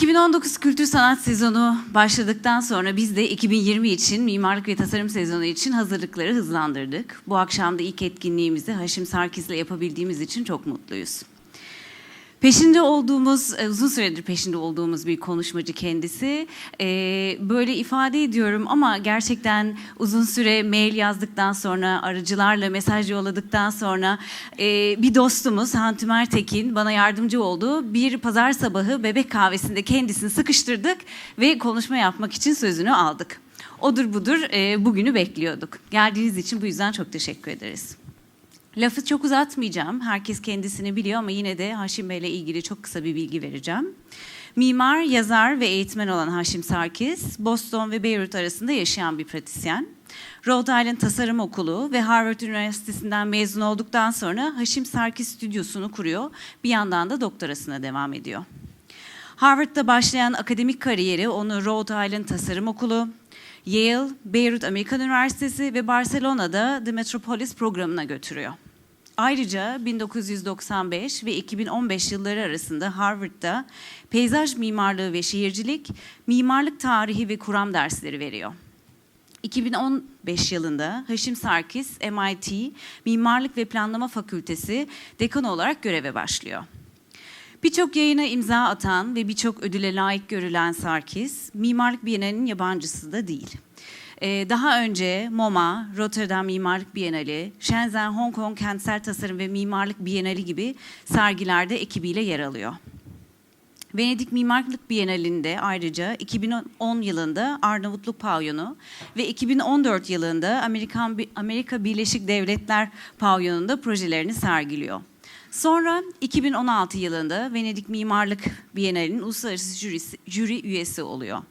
2019 kültür sanat sezonu başladıktan sonra biz de 2020 için mimarlık ve tasarım sezonu için hazırlıkları hızlandırdık. Bu akşam da ilk etkinliğimizi Hashim Sarkis'le yapabildiğimiz için çok mutluyuz. Uzun süredir peşinde olduğumuz bir konuşmacı kendisi. Böyle ifade ediyorum ama gerçekten uzun süre mail yazdıktan sonra, aracılarla mesaj yolladıktan sonra bir dostumuz Undertakings bana yardımcı oldu. Bir pazar sabahı bebek kahvesinde kendisini sıkıştırdık ve konuşma yapmak için sözünü aldık. Odur budur bugünü bekliyorduk. Geldiğiniz için bu yüzden çok teşekkür ederiz. Lafı çok uzatmayacağım. Herkes kendisini biliyor ama yine de Hashim Bey'le ilgili çok kısa bir bilgi vereceğim. Mimar, yazar ve eğitmen olan Hashim Sarkis, Boston ve Beirut arasında yaşayan bir pratisyen. Rhode Island Tasarım Okulu ve Harvard Üniversitesi'nden mezun olduktan sonra Hashim Sarkis stüdyosunu kuruyor. Bir yandan da doktorasına devam ediyor. Harvard'da başlayan akademik kariyeri onu Rhode Island Tasarım Okulu, Yale, Beirut Amerikan Üniversitesi ve Barcelona'da The Metropolis programına götürüyor. Ayrıca 1995 ve 2015 yılları arasında Harvard'da peyzaj mimarlığı ve şehircilik, mimarlık tarihi ve kuram dersleri veriyor. 2015 yılında Hashim Sarkis, MIT Mimarlık ve Planlama Fakültesi dekanı olarak göreve başlıyor. Birçok yayına imza atan ve birçok ödüle layık görülen Sarkis, Mimarlık Bienali'nin yabancısı da değil. Daha önce MoMA, Rotterdam Mimarlık Bienali, Shenzhen Hong Kong Kentsel Tasarım ve Mimarlık Bienali gibi sergilerde ekibiyle yer alıyor. Venedik Mimarlık Bienali'nde ayrıca 2010 yılında Arnavutluk Pavyonu ve 2014 yılında Amerika Birleşik Devletler Pavyonu'nda projelerini sergiliyor. Sonra 2016 yılında Venedik Mimarlık Bienali'nin uluslararası jüri üyesi oluyor.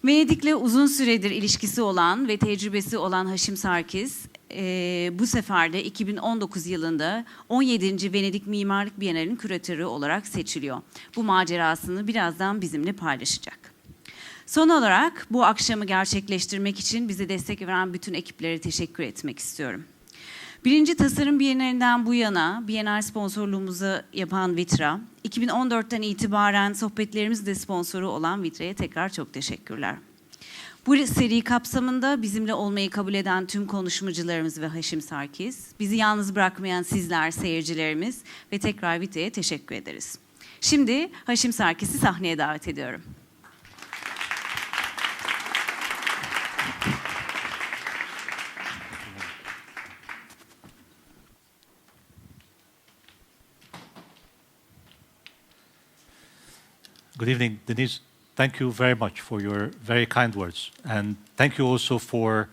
Venedik'le uzun süredir ilişkisi olan ve tecrübesi olan Hashim Sarkis, bu sefer de 2019 yılında 17. Venedik Mimarlık Bienali'nin küratörü olarak seçiliyor. Bu macerasını birazdan bizimle paylaşacak. Son olarak bu akşamı gerçekleştirmek için bize destek veren bütün ekiplere teşekkür etmek istiyorum. Birinci Tasarım Bienalinden bu yana Bienal sponsorluğumuzu yapan VitrA, 2014'ten itibaren sohbetlerimiz de sponsoru olan VitrA'ya tekrar çok teşekkürler. Bu seri kapsamında bizimle olmayı kabul eden tüm konuşmacılarımız ve Hashim Sarkis, bizi yalnız bırakmayan sizler, seyircilerimiz ve tekrar VitrA'ya teşekkür ederiz. Şimdi Hashim Sarkis'i sahneye davet ediyorum. Good evening, Denise. Thank you very much for your very kind words. And thank you also for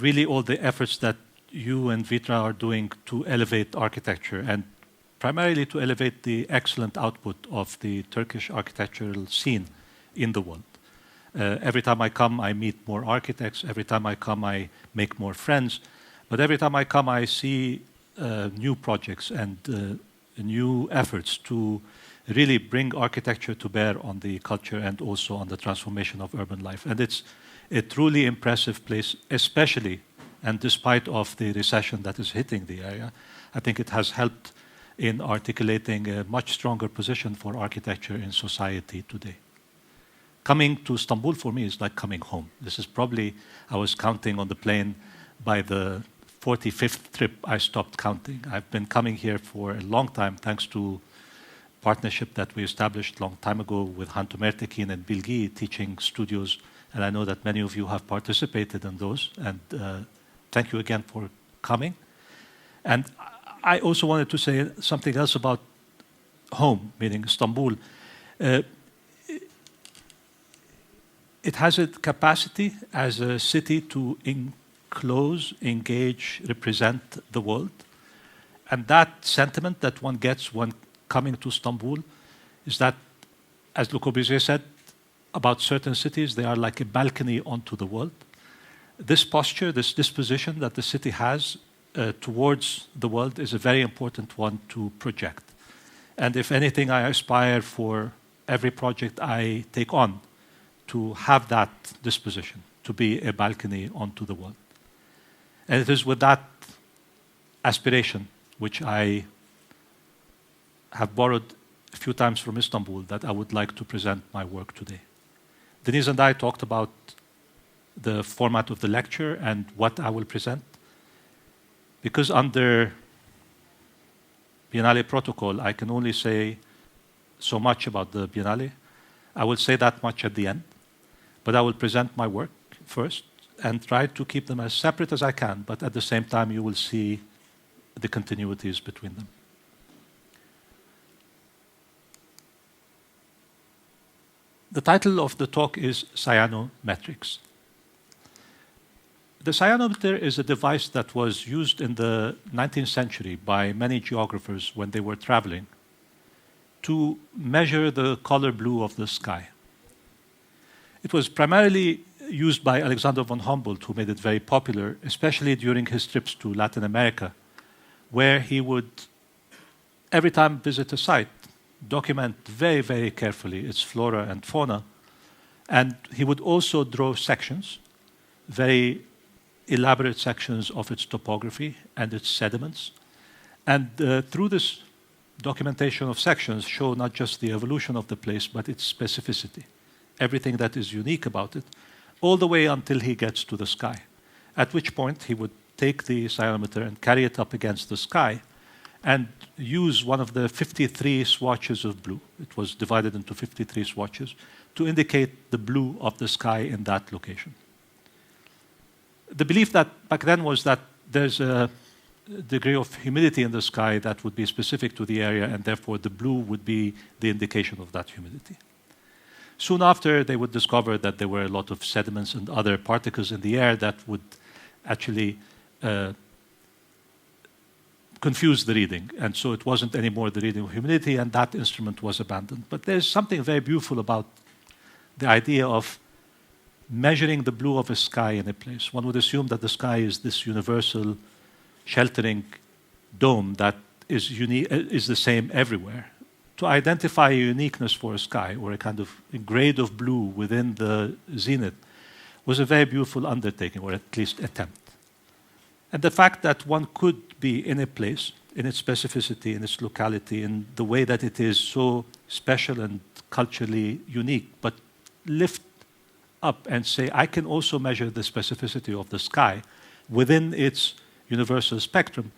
really all the efforts that you and VitrA are doing to elevate architecture and primarily to elevate the excellent output of the Turkish architectural scene in the world. Every time I come, I meet more architects. Every time I come, I make more friends. But every time I come, I see new projects and new efforts to really bring architecture to bear on the culture and also on the transformation of urban life. And it's a truly impressive place, especially and despite of the recession that is hitting the area. I think it has helped in articulating a much stronger position for architecture in society today. Coming to Istanbul for me is like coming home. This is probably, I was counting on the plane, by the 45th trip I stopped counting. I've been coming here for a long time thanks to partnership that we established a long time ago with Undertakings and Bilgi teaching studios, and I know that many of you have participated in those, and thank you again for coming. And I also wanted to say something else about home, meaning Istanbul. It has a capacity as a city to enclose, engage, represent the world, and that sentiment that one gets when coming to Istanbul is that, as Le Corbusier said, about certain cities, they are like a balcony onto the world. This posture, this disposition that the city has towards the world is a very important one to project. And if anything, I aspire for every project I take on to have that disposition, to be a balcony onto the world. And it is with that aspiration which I have borrowed a few times from Istanbul that I would like to present my work today. Denise and I talked about the format of the lecture and what I will present. Because under Biennale protocol, I can only say so much about the Biennale. I will say that much at the end, but I will present my work first and try to keep them as separate as I can, but at the same time you will see the continuities between them. The title of the talk is cyanometrics. The cyanometer is a device that was used in the 19th century by many geographers when they were traveling to measure the color blue of the sky. It was primarily used by Alexander von Humboldt, who made it very popular, especially during his trips to Latin America, where he would, every time visit a site, document very, very carefully its flora and fauna, and he would also draw sections, very elaborate sections of its topography and its sediments. And through this documentation of sections show not just the evolution of the place, but its specificity, everything that is unique about it, all the way until he gets to the sky, at which point he would take the cyanometer and carry it up against the sky and use one of the 53 swatches of blue. It was divided into 53 swatches to indicate the blue of the sky in that location. The belief that back then was that there's a degree of humidity in the sky that would be specific to the area, and therefore the blue would be the indication of that humidity. Soon after, they would discover that there were a lot of sediments and other particles in the air that would actually confuse the reading, and so it wasn't anymore the reading of humidity, and that instrument was abandoned. But there's something very beautiful about the idea of measuring the blue of a sky in a place. One would assume that the sky is this universal sheltering dome that is the same everywhere. To identify a uniqueness for a sky, or a kind of a grade of blue within the zenith, was a very beautiful undertaking, or at least attempt. And the fact that one could be in a place, in its specificity, in its locality, in the way that it is so special and culturally unique, but lift up and say, I can also measure the specificity of the sky within its universal spectrum,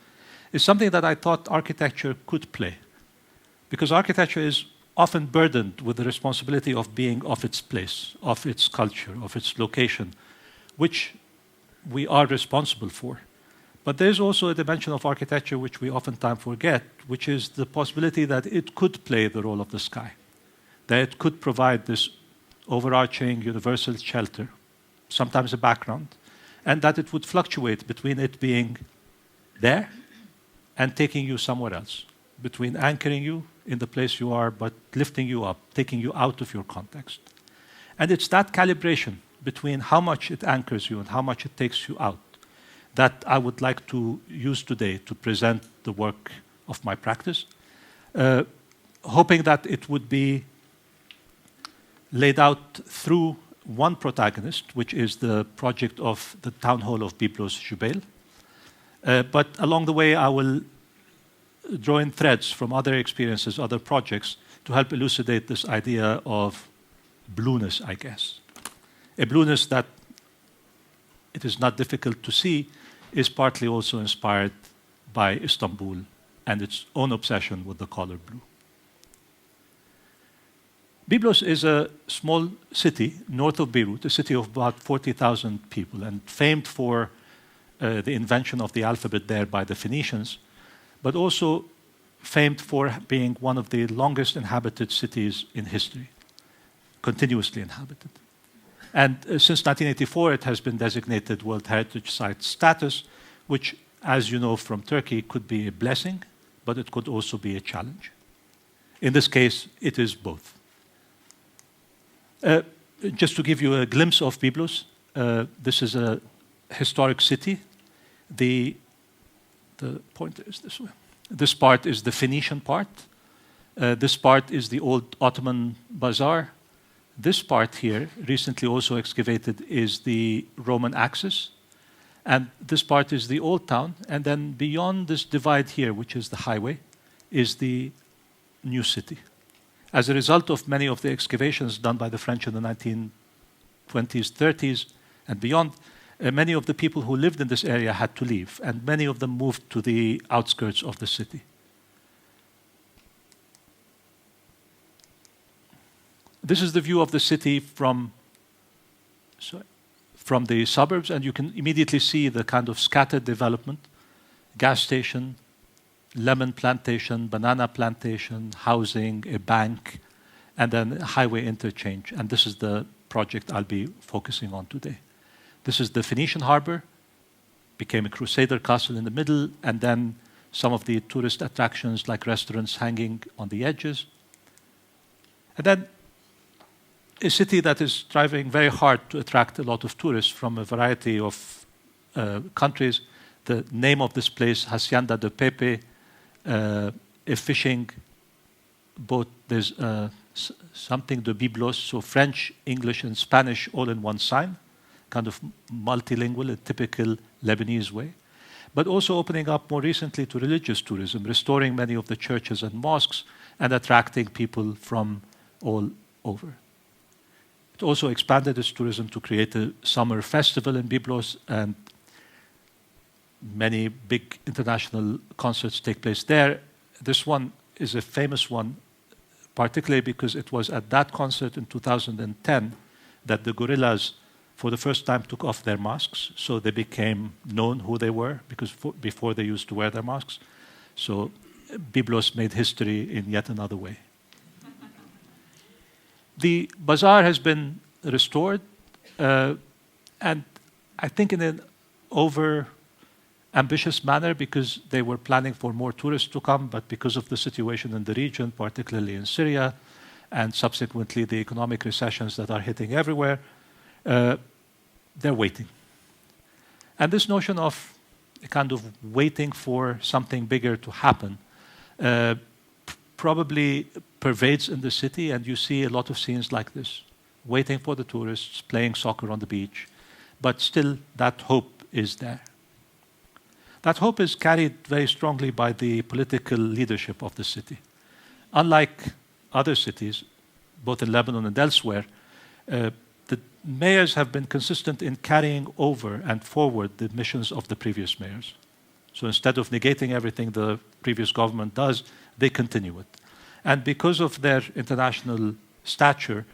is something that I thought architecture could play. Because architecture is often burdened with the responsibility of being of its place, of its culture, of its location, which we are responsible for. But there's also a dimension of architecture which we oftentimes forget, which is the possibility that it could play the role of the sky, that it could provide this overarching universal shelter, sometimes a background, and that it would fluctuate between it being there and taking you somewhere else, between anchoring you in the place you are, but lifting you up, taking you out of your context. And it's that calibration between how much it anchors you and how much it takes you out that I would like to use today to present the work of my practice, hoping that it would be laid out through one protagonist, which is the project of the town hall of Byblos, Jubail. But along the way, I will draw in threads from other experiences, other projects, to help elucidate this idea of blueness, I guess. A blueness that, it is not difficult to see, is partly also inspired by Istanbul and its own obsession with the color blue. Byblos is a small city north of Beirut, a city of about 40,000 people, and famed for the invention of the alphabet there by the Phoenicians, but also famed for being one of the longest inhabited cities in history, continuously inhabited. And since 1984, it has been designated World Heritage Site status, which, as you know from Turkey, could be a blessing, but it could also be a challenge. In this case, it is both. Just to give you a glimpse of Byblos, this is a historic city. The pointer is this way. This part is the Phoenician part. This part is the old Ottoman bazaar. This part here, recently also excavated, is the Roman axis. And this part is the old town. And then beyond this divide here, which is the highway, is the new city. As a result of many of the excavations done by the French in the 1920s, 30s, and beyond, many of the people who lived in this area had to leave, and many of them moved to the outskirts of the city. This is the view of the city from the suburbs, and you can immediately see the kind of scattered development, gas station, lemon plantation, banana plantation, housing, a bank, and then highway interchange. And this is the project I'll be focusing on today. This is the Phoenician Harbor, became a Crusader castle in the middle, and then some of the tourist attractions like restaurants hanging on the edges. And then a city that is striving very hard to attract a lot of tourists from a variety of countries. The name of this place, Hacienda de Pepe, a fishing boat. There's something de Byblos, so French, English, and Spanish all in one sign, kind of multilingual, a typical Lebanese way. But also opening up more recently to religious tourism, restoring many of the churches and mosques, and attracting people from all over. It also expanded its tourism to create a summer festival in Byblos, and many big international concerts take place there. This one is a famous one, particularly because it was at that concert in 2010 that the gorillas for the first time took off their masks, so they became known who they were, because before they used to wear their masks. So Byblos made history in yet another way. The bazaar has been restored, and I think in an over-ambitious manner, because they were planning for more tourists to come, but because of the situation in the region, particularly in Syria, and subsequently the economic recessions that are hitting everywhere, they're waiting. And this notion of kind of waiting for something bigger to happen probably pervades in the city, and you see a lot of scenes like this, waiting for the tourists, playing soccer on the beach, but still that hope is there. That hope is carried very strongly by the political leadership of the city. Unlike other cities, both in Lebanon and elsewhere, the mayors have been consistent in carrying over and forward the missions of the previous mayors. So instead of negating everything the previous government does, they continue it. And because of their international stature,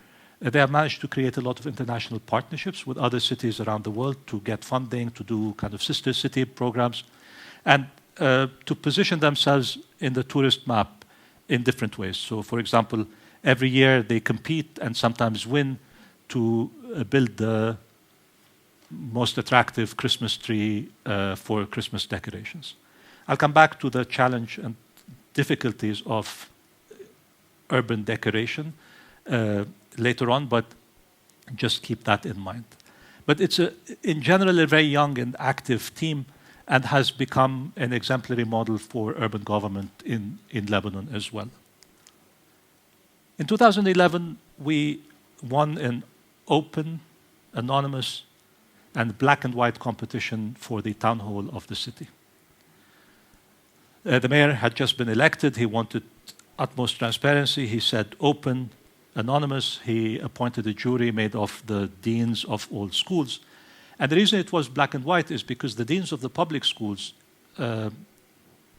they have managed to create a lot of international partnerships with other cities around the world to get funding, to do kind of sister city programs, and to position themselves in the tourist map in different ways. So, for example, every year they compete and sometimes win to build the most attractive Christmas tree for Christmas decorations. I'll come back to the challenge and difficulties of urban decoration later on, but just keep that in mind. But it's, in general, a very young and active team, and has become an exemplary model for urban government in Lebanon as well. In 2011, we won an open, anonymous, and black and white competition for the town hall of the city. The mayor had just been elected. He wanted utmost transparency. He said open, anonymous. He appointed a jury made of the deans of all schools. And the reason it was black and white is because the deans of the public schools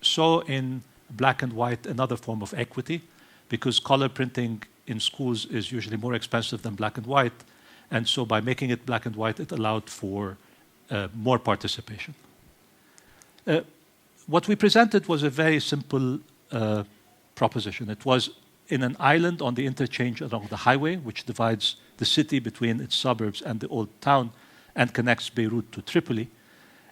saw in black and white another form of equity, because color printing in schools is usually more expensive than black and white. And so by making it black and white, it allowed for more participation. What we presented was a very simple proposition. It was in an island on the interchange along the highway, which divides the city between its suburbs and the old town, and connects Beirut to Tripoli.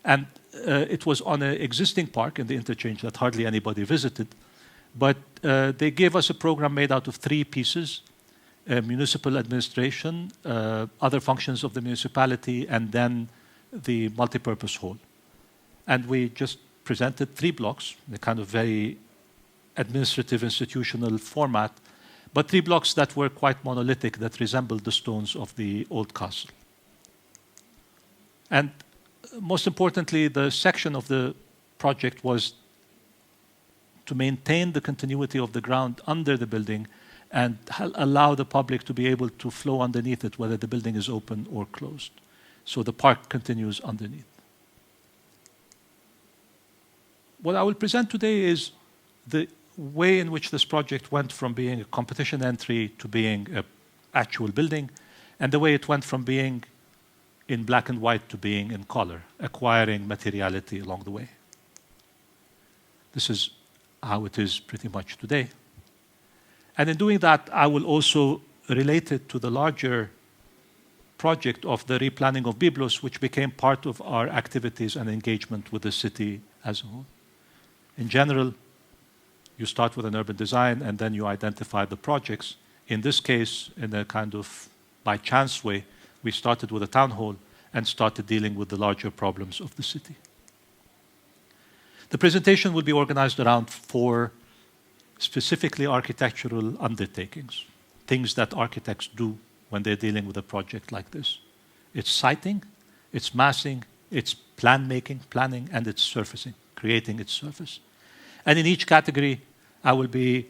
And it was on an existing park in the interchange that hardly anybody visited. But they gave us a program made out of 3 pieces: municipal administration, other functions of the municipality, and then the multipurpose hall. And we just presented 3 blocks, the kind of very administrative institutional format, but 3 blocks that were quite monolithic, that resembled the stones of the old castle. And most importantly, the section of the project was to maintain the continuity of the ground under the building and allow the public to be able to flow underneath it, whether the building is open or closed. So the park continues underneath. What I will present today is the way in which this project went from being a competition entry to being an actual building, and the way it went from being in black and white to being in color, acquiring materiality along the way. This is how it is pretty much today. And in doing that, I will also relate it to the larger project of the replanning of Byblos, which became part of our activities and engagement with the city as a whole. In general, you start with an urban design and then you identify the projects. In this case, in a kind of by chance way, we started with a town hall and started dealing with the larger problems of the city. The presentation will be organized around 4 specifically architectural undertakings, things that architects do when they're dealing with a project like this. It's siting, it's massing, it's plan making, planning, and it's surfacing, creating its surface. And in each category, I will be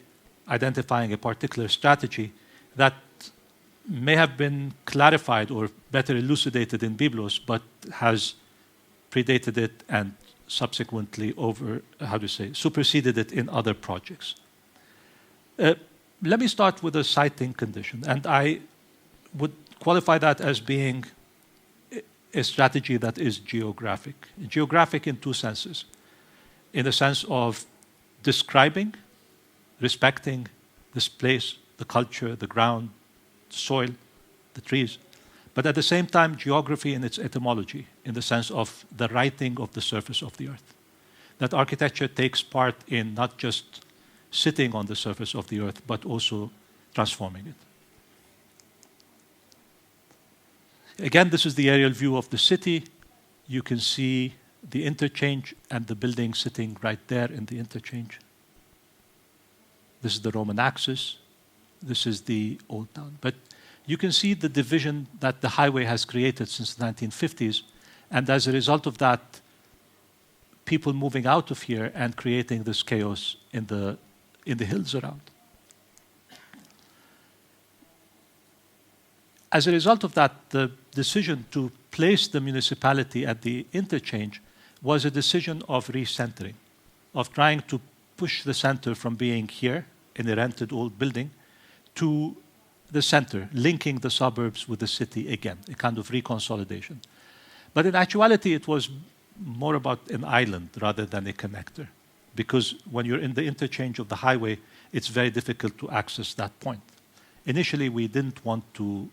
identifying a particular strategy that may have been clarified or better elucidated in Byblos, but has predated it and subsequently superseded it in other projects. Let me start with a siting condition, and I would qualify that as being a strategy that is geographic. Geographic in 2 senses. In the sense of describing, respecting this place, the culture, the ground, the soil, the trees, but at the same time, geography in its etymology, in the sense of the writing of the surface of the earth. That architecture takes part in not just sitting on the surface of the earth, but also transforming it. Again, this is the aerial view of the city. You can see the interchange and the building sitting right there in the interchange. This is the Roman axis. This is the old town. But you can see the division that the highway has created since the 1950s. And as a result of that, people moving out of here and creating this chaos in the hills around. As a result of that, the decision to place the municipality at the interchange was a decision of recentering, of trying to push the center from being here in a rented old building to the center, linking the suburbs with the city again, a kind of reconsolidation. But in actuality, it was more about an island rather than a connector, because when you're in the interchange of the highway, it's very difficult to access that point. Initially, we didn't want to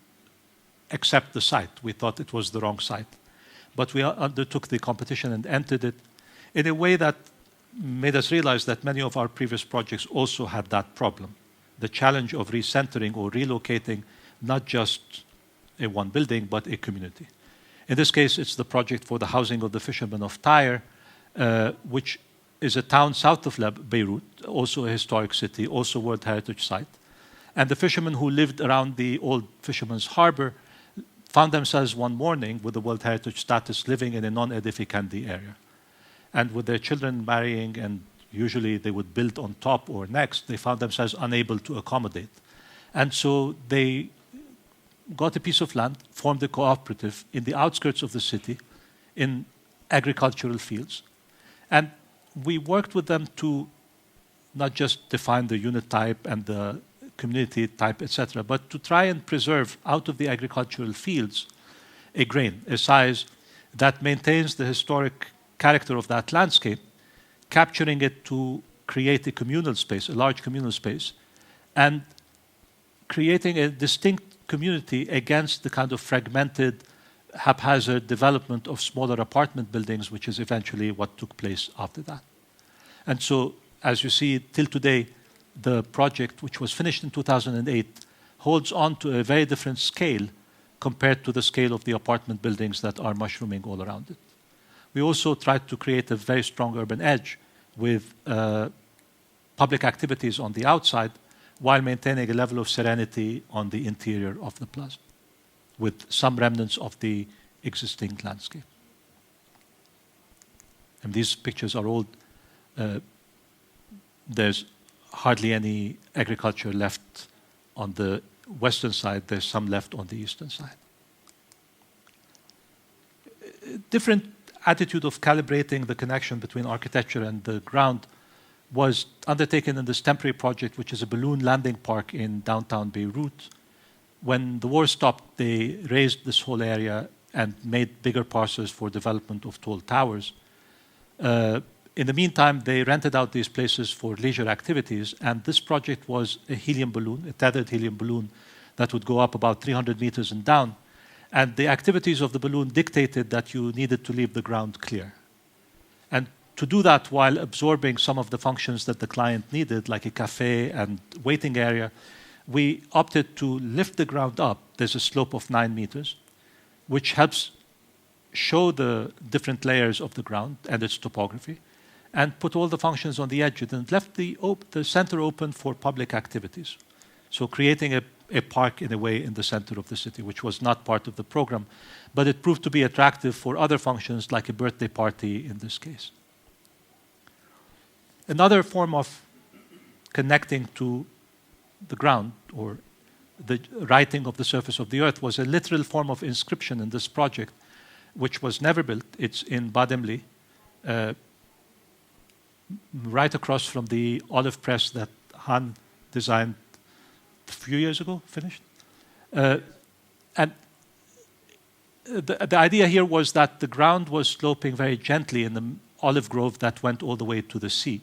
accept the site. We thought it was the wrong site. But we undertook the competition and entered it in a way that made us realize that many of our previous projects also had that problem. The challenge of recentering or relocating not just a one building, but a community. In this case, it's the project for the housing of the fishermen of Tyre, which is a town south of Beirut, also a historic city, also World Heritage Site. And the fishermen who lived around the old Fisherman's Harbor found themselves one morning with the World Heritage status living in a non-edificandi area. And with their children marrying, and usually they would build on top or next, they found themselves unable to accommodate. And so they got a piece of land, formed a cooperative in the outskirts of the city in agricultural fields. And we worked with them to not just define the unit type and the community type, etc., but to try and preserve out of the agricultural fields a grain, a size that maintains the historic character of that landscape, capturing it to create a communal space, a large communal space, and creating a distinct community against the kind of fragmented, haphazard development of smaller apartment buildings, which is eventually what took place after that. And so, as you see, till today, the project, which was finished in 2008, holds on to a very different scale compared to the scale of the apartment buildings that are mushrooming all around it. We also tried to create a very strong urban edge with public activities on the outside while maintaining a level of serenity on the interior of the plaza, with some remnants of the existing landscape. And these pictures are old. There's hardly any agriculture left on the western side, there's some left on the eastern side. Different attitude of calibrating the connection between architecture and the ground was undertaken in this temporary project, which is a balloon landing park in downtown Beirut. When the war stopped, they raised this whole area and made bigger parcels for development of tall towers. In the meantime, they rented out these places for leisure activities, and this project was a helium balloon, a tethered helium balloon that would go up about 300 meters and down. And the activities of the balloon dictated that you needed to leave the ground clear. And to do that while absorbing some of the functions that the client needed, like a cafe and waiting area, we opted to lift the ground up. There's a slope of 9 meters, which helps show the different layers of the ground and its topography, and put all the functions on the edges and left the center open for public activities. So creating a park in a way in the center of the city, which was not part of the program, but it proved to be attractive for other functions like a birthday party in this case. Another form of connecting to the ground or the writing of the surface of the earth was a literal form of inscription in this project, which was never built. It's in Bademli, right across from the olive press that Han designed a few years ago, finished. And the idea here was that the ground was sloping very gently in the olive grove that went all the way to the sea.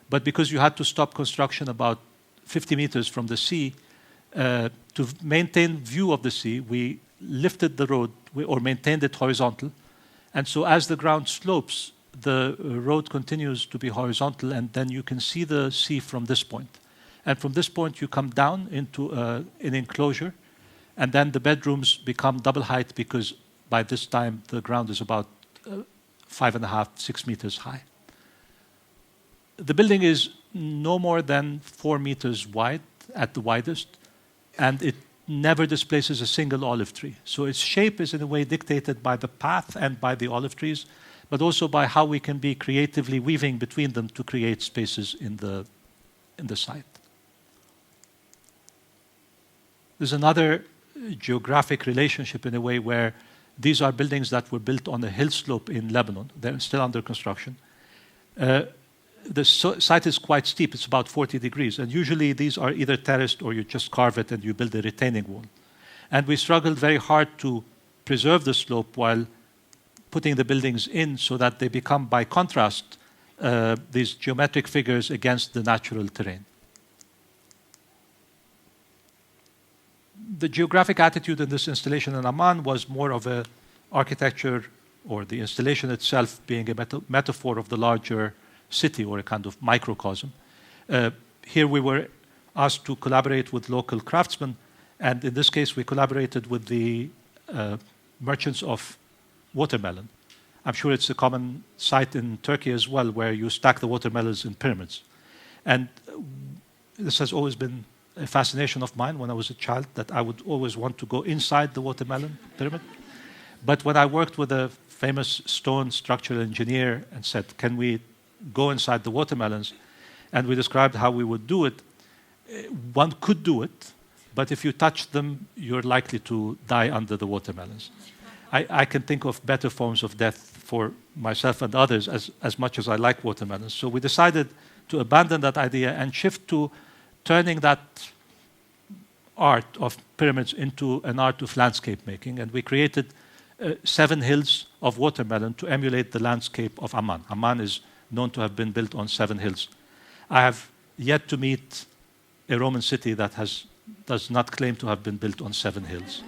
But because you had to stop construction about 50 meters from the sea, to maintain view of the sea, we lifted the road or maintained it horizontal. And so as the ground slopes, the road continues to be horizontal, and then you can see the sea from this point. And from this point, you come down into an enclosure, and then the bedrooms become double height because by this time the ground is about 5.5, 6 meters high. The building is no more than 4 meters wide at the widest, and it never displaces a single olive tree. So its shape is in a way dictated by the path and by the olive trees, but also by how we can be creatively weaving between them to create spaces in the site. There's another geographic relationship in a way where these are buildings that were built on a hill slope in Lebanon. They're still under construction. The site is quite steep. It's about 40 degrees. And usually these are either terraced or you just carve it and you build a retaining wall. And we struggled very hard to preserve the slope while putting the buildings in so that they become, by contrast, these geometric figures against the natural terrain. The geographic attitude in this installation in Amman was more of an architecture, or the installation itself being a metaphor of the larger city or a kind of microcosm. Here we were asked to collaborate with local craftsmen, and in this case we collaborated with the merchants of watermelon. I'm sure it's a common sight in Turkey as well, where you stack the watermelons in pyramids. And this has always been a fascination of mine when I was a child, that I would always want to go inside the watermelon pyramid. But when I worked with a famous stone structural engineer and said, can we go inside the watermelons, and we described how we would do it, one could do it, but if you touch them, you're likely to die under the watermelons. I can think of better forms of death for myself and others as much as I like watermelons. So we decided to abandon that idea and shift to turning that art of pyramids into an art of landscape making. And we created 7 hills of watermelon to emulate the landscape of Amman. Amman is known to have been built on 7 hills. I have yet to meet a Roman city that does not claim to have been built on 7 hills.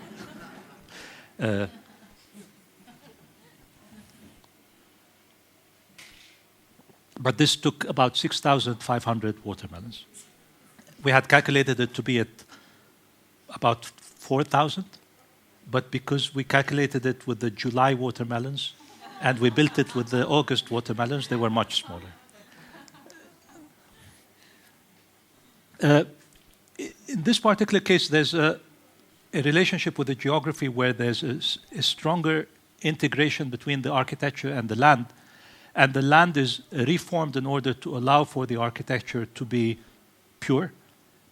But this took about 6,500 watermelons. We had calculated it to be at about 4,000, but because we calculated it with the July watermelons and we built it with the August watermelons, they were much smaller. In this particular case, there's a relationship with the geography where there's a stronger integration between the architecture and the land, and the land is reformed in order to allow for the architecture to be pure,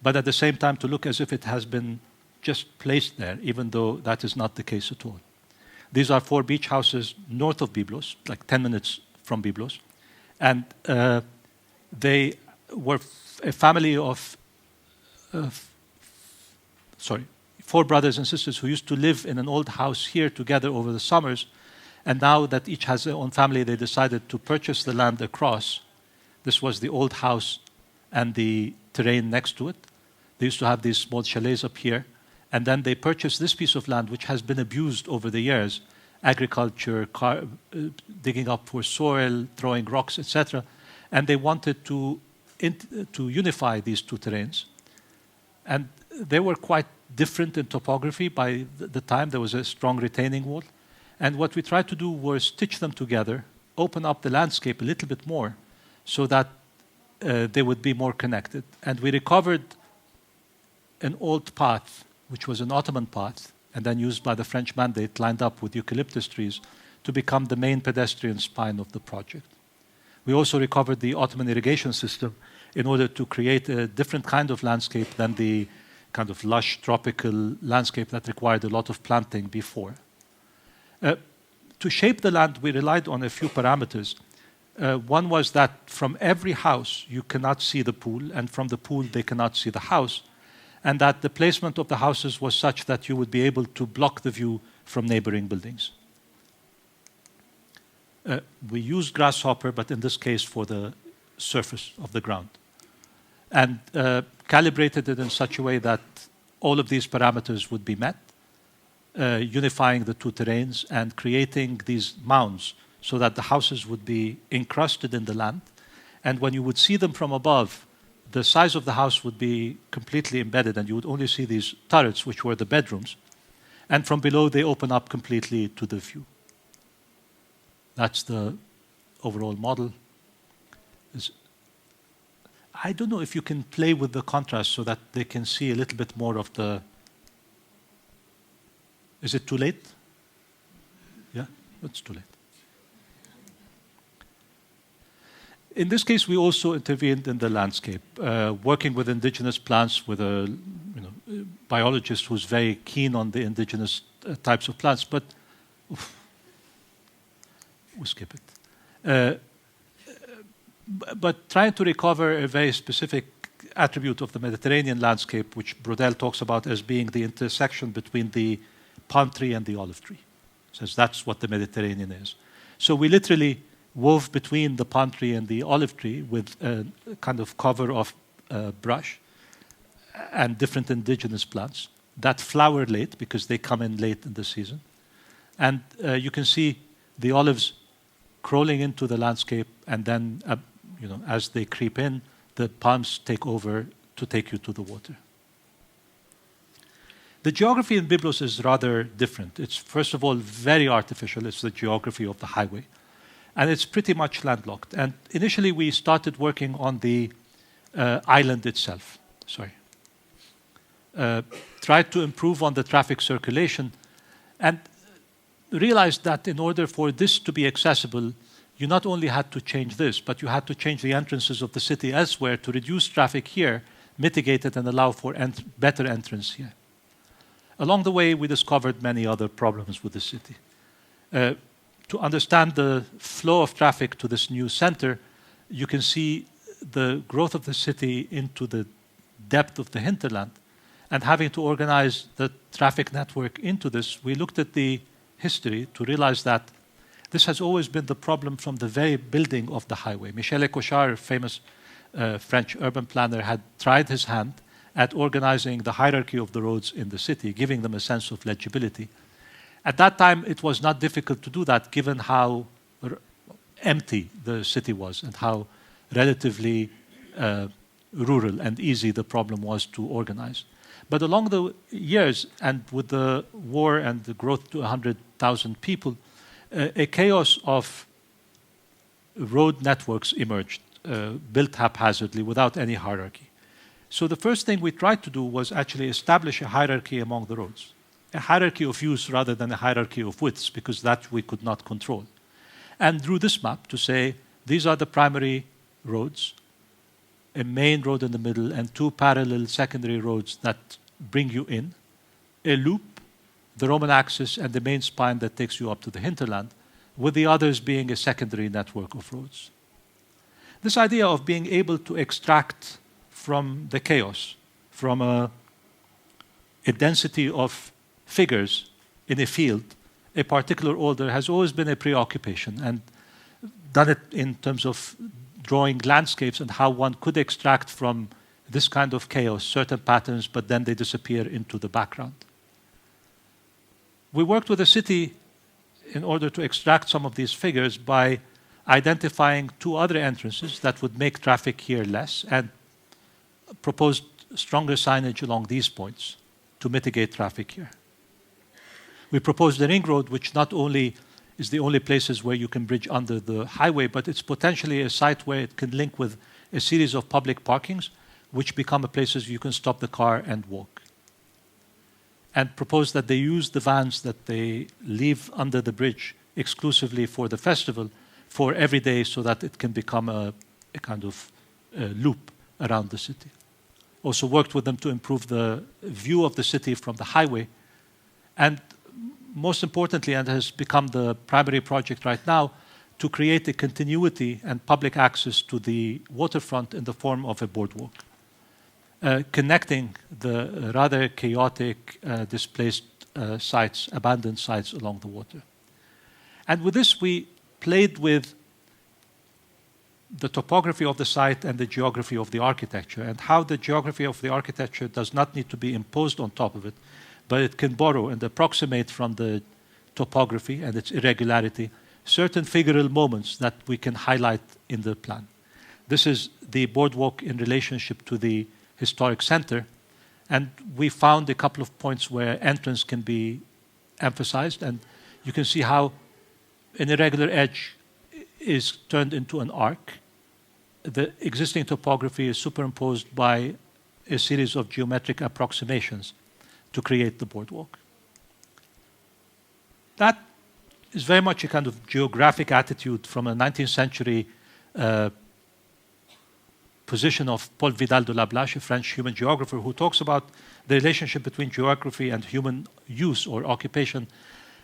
but at the same time to look as if it has been just placed there, even though that is not the case at all. These are 4 beach houses north of Byblos, like 10 minutes from Byblos. And they were a family of 4 brothers and sisters who used to live in an old house here together over the summers. And now that each has their own family, they decided to purchase the land across. This was the old house and the terrain next to it. They used to have these small chalets up here. And then they purchased this piece of land, which has been abused over the years, agriculture, digging up for soil, throwing rocks, etc. And they wanted to unify these 2 terrains. And they were quite different in topography by the time. There was a strong retaining wall. And what we tried to do was stitch them together, open up the landscape a little bit more so that they would be more connected. And we recovered an old path, which was an Ottoman path, and then used by the French mandate, lined up with eucalyptus trees, to become the main pedestrian spine of the project. We also recovered the Ottoman irrigation system in order to create a different kind of landscape than the kind of lush tropical landscape that required a lot of planting before. To shape the land, we relied on a few parameters. One was that from every house you cannot see the pool, and from the pool they cannot see the house, and that the placement of the houses was such that you would be able to block the view from neighboring buildings. We used grasshopper, but in this case for the surface of the ground, and calibrated it in such a way that all of these parameters would be met, unifying the 2 terrains and creating these mounds so that the houses would be encrusted in the land. And when you would see them from above, the size of the house would be completely embedded, and you would only see these turrets, which were the bedrooms. And from below, they open up completely to the view. That's the overall model. I don't know if you can play with the contrast so that they can see a little bit more of the... Is it too late? Yeah, it's too late. In this case, we also intervened in the landscape, working with indigenous plants, with a biologist who's very keen on the indigenous types of plants, but we'll skip it. But trying to recover a very specific attribute of the Mediterranean landscape, which Brodel talks about as being the intersection between the palm tree and the olive tree. Says that's what the Mediterranean is. So we literally wove between the palm tree and the olive tree with a kind of cover of brush and different indigenous plants that flower late because they come in late in the season. And you can see the olives crawling into the landscape, and then as they creep in, the palms take over to take you to the water. The geography in Byblos is rather different. It's, first of all, very artificial. It's the geography of the highway. And it's pretty much landlocked. And initially, we started working on the island itself. Tried to improve on the traffic circulation, and realized that in order for this to be accessible, you not only had to change this, but you had to change the entrances of the city elsewhere to reduce traffic here, mitigate it, and allow for better entrance here. Along the way, we discovered many other problems with the city. To understand the flow of traffic to this new center, you can see the growth of the city into the depth of the hinterland. And having to organize the traffic network into this, we looked at the history to realize that this has always been the problem from the very building of the highway. Michel Ecochard, famous French urban planner, had tried his hand at organizing the hierarchy of the roads in the city, giving them a sense of legibility. At that time, it was not difficult to do that, given how empty the city was and how relatively rural and easy the problem was to organize. But along the years, and with the war and the growth to 100,000 people, a chaos of road networks emerged, built haphazardly without any hierarchy. So the first thing we tried to do was actually establish a hierarchy among the roads, a hierarchy of use rather than a hierarchy of widths, because that we could not control. And drew this map to say, these are the primary roads, a main road in the middle, and two parallel secondary roads that bring you in, a loop, the Roman axis, and the main spine that takes you up to the hinterland, with the others being a secondary network of roads. This idea of being able to extract from the chaos, from a density of figures in a field, a particular order, has always been a preoccupation, and done it in terms of drawing landscapes and how one could extract from this kind of chaos certain patterns, but then they disappear into the background. We worked with the city in order to extract some of these figures by identifying two other entrances that would make traffic here less, and proposed stronger signage along these points to mitigate traffic here. We proposed the ring road, which not only is the only places where you can bridge under the highway, but it's potentially a site where it can link with a series of public parkings, which become places you can stop the car and walk. And proposed that they use the vans that they leave under the bridge exclusively for the festival for every day, so that it can become a kind of loop around the city. Also worked with them to improve the view of the city from the highway. And most importantly, and has become the primary project right now, to create a continuity and public access to the waterfront in the form of a boardwalk, connecting the rather chaotic, displaced sites, abandoned sites along the water. And with this, we played with the topography of the site and the geography of the architecture, and how the geography of the architecture does not need to be imposed on top of it, but it can borrow and approximate from the topography and its irregularity certain figural moments that we can highlight in the plan. This is the boardwalk in relationship to the historic center, and we found a couple of points where entrance can be emphasized, and you can see how an irregular edge is turned into an arc. The existing topography is superimposed by a series of geometric approximations to create the boardwalk. That is very much a kind of geographic attitude from a 19th century position of Paul Vidal de Lablache, a French human geographer, who talks about the relationship between geography and human use or occupation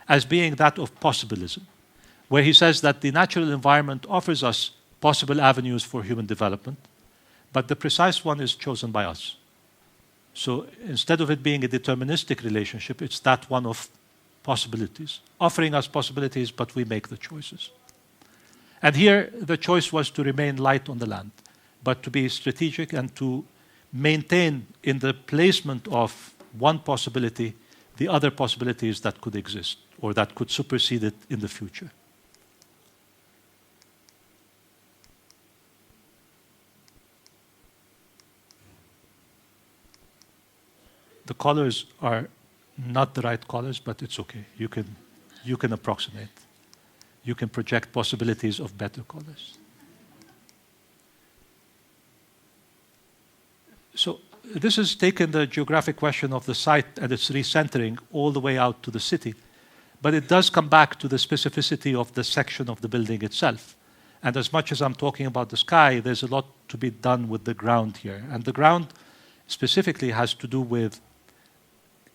as being that of possibilism, where he says that the natural environment offers us possible avenues for human development, but the precise one is chosen by us. So instead of it being a deterministic relationship, it's that one of possibilities, offering us possibilities, but we make the choices. And here, the choice was to remain light on the land, but to be strategic and to maintain in the placement of one possibility the other possibilities that could exist or that could supersede it in the future. The colors are not the right colors, but it's okay. You can approximate. You can project possibilities of better colors. So this has taken the geographic question of the site and its recentering all the way out to the city, but it does come back to the specificity of the section of the building itself. And as much as I'm talking about the sky, there's a lot to be done with the ground here. And the ground specifically has to do with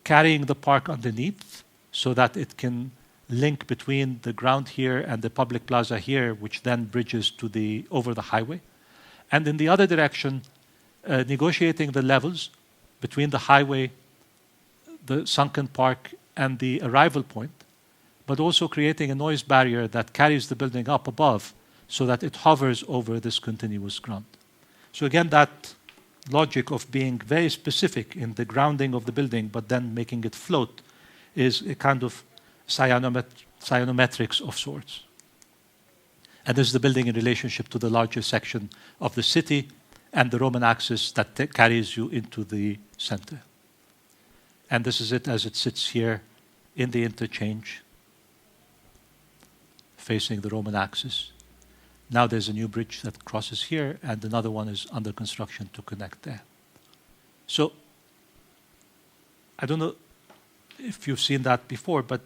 carrying the park underneath so that it can link between the ground here and the public plaza here, which then bridges to over the highway. And in the other direction, negotiating the levels between the highway, the sunken park, and the arrival point, but also creating a noise barrier that carries the building up above so that it hovers over this continuous ground. So again, that logic of being very specific in the grounding of the building, but then making it float, is a kind of cyanometrics of sorts. And this is the building in relationship to the larger section of the city and the Roman axis that carries you into the center. And this is it as it sits here in the interchange, facing the Roman axis. Now there's a new bridge that crosses here, and another one is under construction to connect there. So, I don't know if you've seen that before, but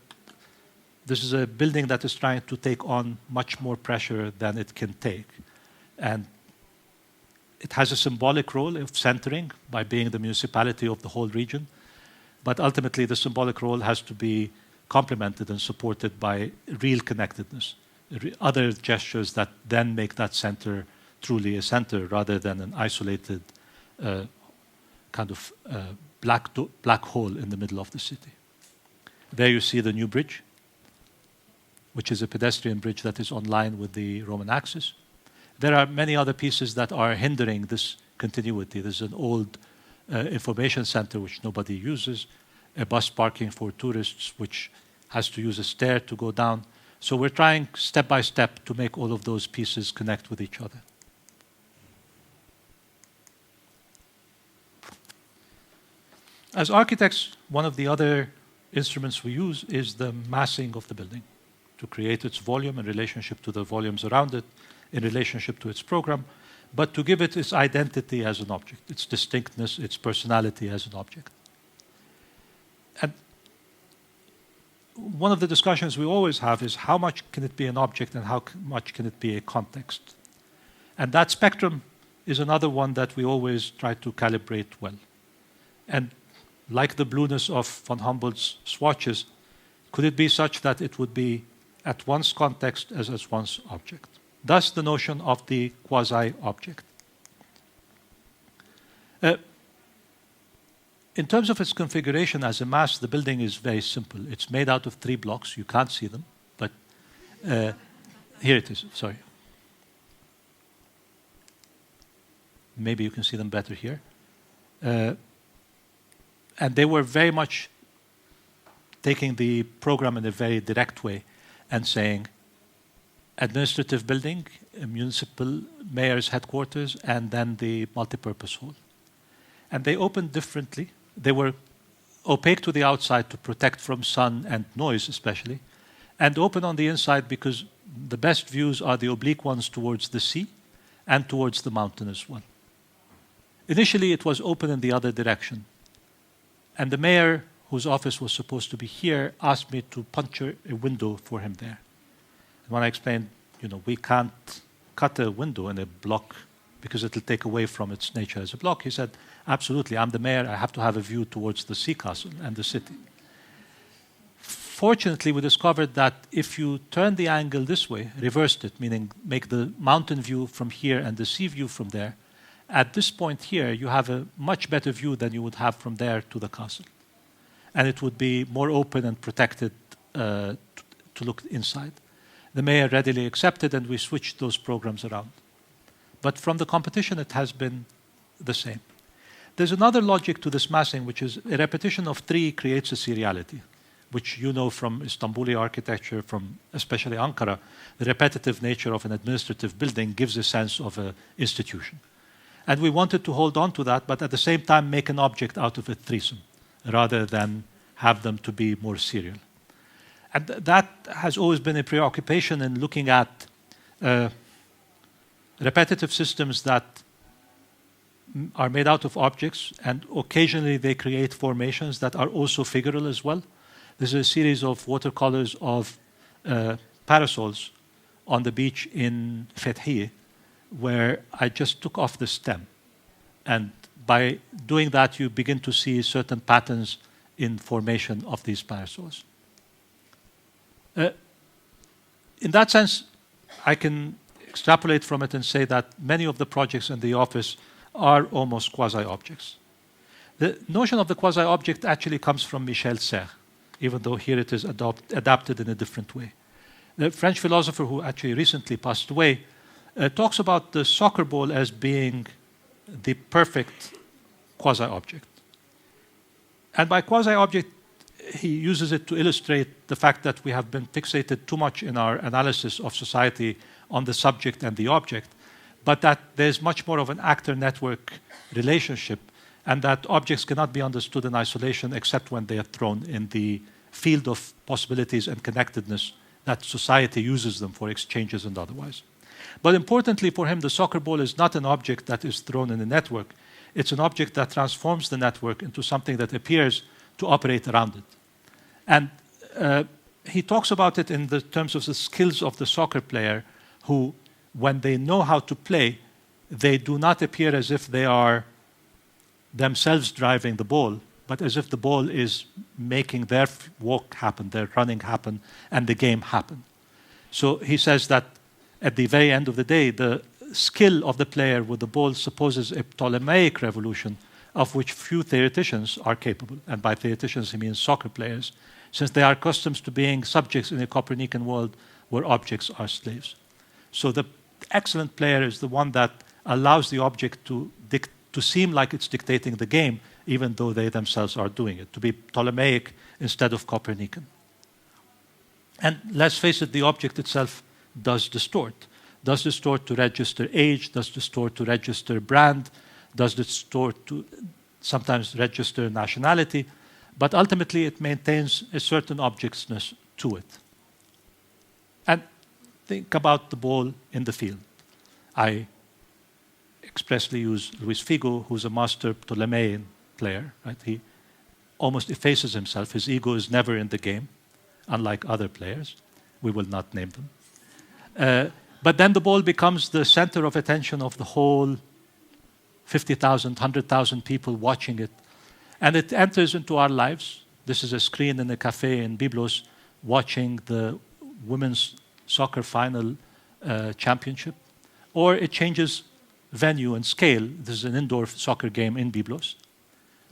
this is a building that is trying to take on much more pressure than it can take. And it has a symbolic role of centering by being the municipality of the whole region. But ultimately, the symbolic role has to be complemented and supported by real connectedness, other gestures that then make that center truly a center rather than an isolated kind of black hole in the middle of the city. There you see the new bridge, which is a pedestrian bridge that is on line with the Roman axis. There are many other pieces that are hindering this continuity. There's an old information center which nobody uses, a bus parking for tourists which has to use a stair to go down. So we're trying step by step to make all of those pieces connect with each other. As architects, one of the other instruments we use is the massing of the building to create its volume in relationship to the volumes around it, in relationship to its program, but to give it its identity as an object, its distinctness, its personality as an object. And one of the discussions we always have is how much can it be an object and how much can it be a context? And that spectrum is another one that we always try to calibrate well. And like the blueness of von Humboldt's swatches, could it be such that it would be at once context as at once object? Thus the notion of the quasi-object. In terms of its configuration as a mass, the building is very simple. It's made out of 3 blocks. You can't see them, but here it is, sorry. Maybe you can see them better here. And they were very much taking the program in a very direct way and saying administrative building, a municipal mayor's headquarters, and then the multipurpose hall. And they opened differently. They were opaque to the outside to protect from sun and noise especially, and open on the inside because the best views are the oblique ones towards the sea and towards the mountain as well. Initially, it was open in the other direction. And the mayor, whose office was supposed to be here, asked me to puncture a window for him there. And when I explained, we can't cut a window in a block because it'll take away from its nature as a block, he said, absolutely, I'm the mayor, I have to have a view towards the sea castle and the city. Fortunately, we discovered that if you turn the angle this way, reversed it, meaning make the mountain view from here and the sea view from there, at this point here, you have a much better view than you would have from there to the castle. And it would be more open and protected to look inside. The mayor readily accepted, and we switched those programs around. But from the competition, it has been the same. There's another logic to this massing, which is a repetition of 3 creates a seriality, which you know from Istanbuli architecture, from especially Ankara. The repetitive nature of an administrative building gives a sense of an institution. And we wanted to hold on to that, but at the same time make an object out of a threesome, rather than have them to be more serial. And that has always been a preoccupation in looking at repetitive systems that are made out of objects, and occasionally they create formations that are also figural as well. There's a series of watercolors of parasols on the beach in Fethiye, where I just took off the stem. And by doing that, you begin to see certain patterns in formation of these parasols. In that sense, I can extrapolate from it and say that many of the projects in the office are almost quasi-objects. The notion of the quasi-object actually comes from Michel Serres, even though here it is adapted in a different way. The French philosopher who actually recently passed away talks about the soccer ball as being the perfect quasi-object. And by quasi-object, he uses it to illustrate the fact that we have been fixated too much in our analysis of society on the subject and the object, but that there's much more of an actor-network relationship, and that objects cannot be understood in isolation except when they are thrown in the field of possibilities and connectedness that society uses them for exchanges and otherwise. But importantly for him, the soccer ball is not an object that is thrown in a network. It's an object that transforms the network into something that appears to operate around it. And he talks about it in the terms of the skills of the soccer player who, when they know how to play, they do not appear as if they are themselves driving the ball, but as if the ball is making their walk happen, their running happen, and the game happen. So he says that at the very end of the day, the skill of the player with the ball supposes a Ptolemaic revolution of which few theoreticians are capable. And by theoreticians, he means soccer players, since they are accustomed to being subjects in a Copernican world where objects are slaves. So the excellent player is the one that allows the object to seem like it's dictating the game, even though they themselves are doing it, to be Ptolemaic instead of Copernican. And let's face it, the object itself does distort to register age, does distort to register brand, does distort to sometimes register nationality, but ultimately it maintains a certain objectness to it. And think about the ball in the field. I expressly use Luis Figo, who's a master Ptolemaic player. Right? He almost effaces himself. His ego is never in the game, unlike other players. We will not name them. But then the ball becomes the center of attention of the whole 50,000, 100,000 people watching it. And it enters into our lives. This is a screen in a cafe in Byblos watching the women's soccer final championship. Or it changes venue and scale. This is an indoor soccer game in Byblos.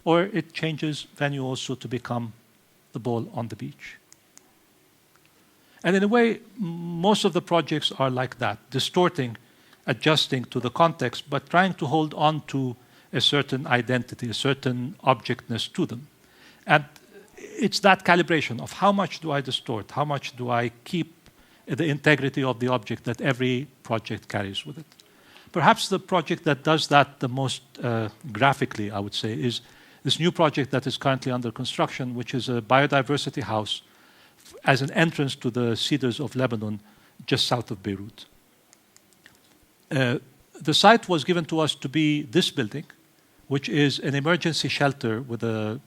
Or it changes venue also to become the ball on the beach. And in a way, most of the projects are like that, distorting, adjusting to the context, but trying to hold on to a certain identity, a certain objectness to them. And it's that calibration of how much do I distort, how much do I keep the integrity of the object that every project carries with it. Perhaps the project that does that the most graphically, I would say, is this new project that is currently under construction, which is a biodiversity house as an entrance to the cedars of Lebanon, just south of Beirut. The site was given to us to be this building, which is an emergency shelter with a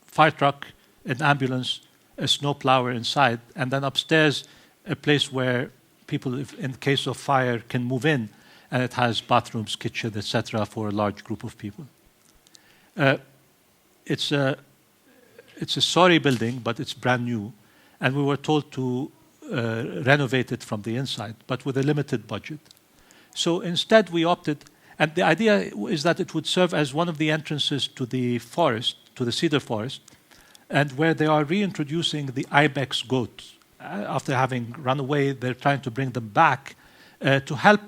fire truck, an ambulance, a snowplower inside, and then upstairs a place where people, if in case of fire, can move in, and it has bathrooms, kitchen, etc., for a large group of people. It's a sorry building, but it's brand new, and we were told to renovate it from the inside, but with a limited budget. So instead we opted, and the idea is that it would serve as one of the entrances to the forest, to the cedar forest, and where they are reintroducing the ibex goats. After having run away, they're trying to bring them back to help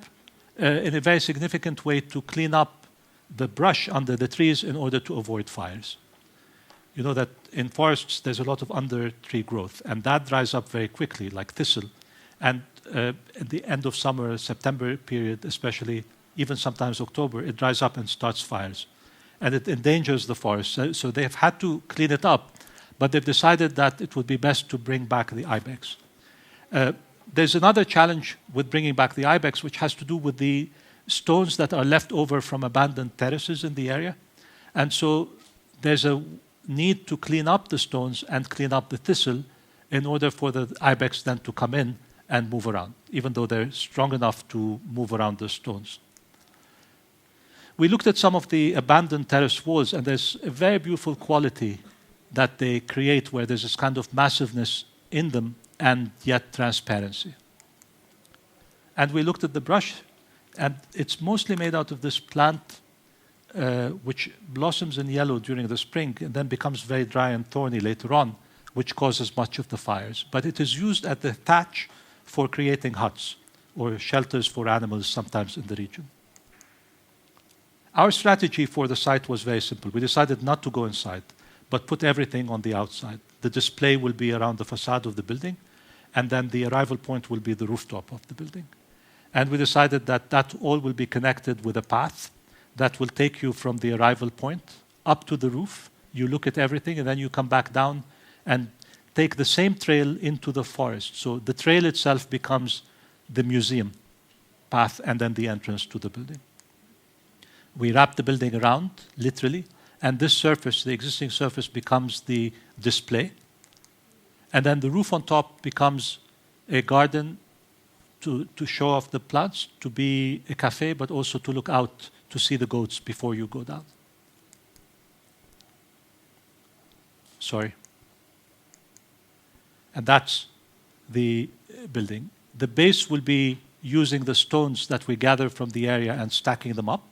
in a very significant way to clean up the brush under the trees in order to avoid fires. You know that in forests there's a lot of under-tree growth, and that dries up very quickly, like thistle. And at the end of summer, September period especially, even sometimes October, it dries up and starts fires. And it endangers the forest. So they've had to clean it up, but they've decided that it would be best to bring back the ibex. There's another challenge with bringing back the ibex, which has to do with the stones that are left over from abandoned terraces in the area. And so there's a need to clean up the stones and clean up the thistle in order for the ibex then to come in and move around, even though they're strong enough to move around the stones. We looked at some of the abandoned terrace walls, and there's a very beautiful quality that they create where there's this kind of massiveness in them and yet transparency. And we looked at the brush, and it's mostly made out of this plant which blossoms in yellow during the spring and then becomes very dry and thorny later on, which causes much of the fires. But it is used at the thatch for creating huts or shelters for animals sometimes in the region. Our strategy for the site was very simple. We decided not to go inside, but put everything on the outside. The display will be around the facade of the building, and then the arrival point will be the rooftop of the building. And we decided that that all will be connected with a path that will take you from the arrival point up to the roof. You look at everything, and then you come back down and take the same trail into the forest. So the trail itself becomes the museum path and then the entrance to the building. We wrap the building around, literally, and this surface, the existing surface, becomes the display. And then the roof on top becomes a garden to show off the plants, to be a cafe, but also to look out to see the goats before you go down. Sorry. And that's the building. The base will be using the stones that we gather from the area and stacking them up.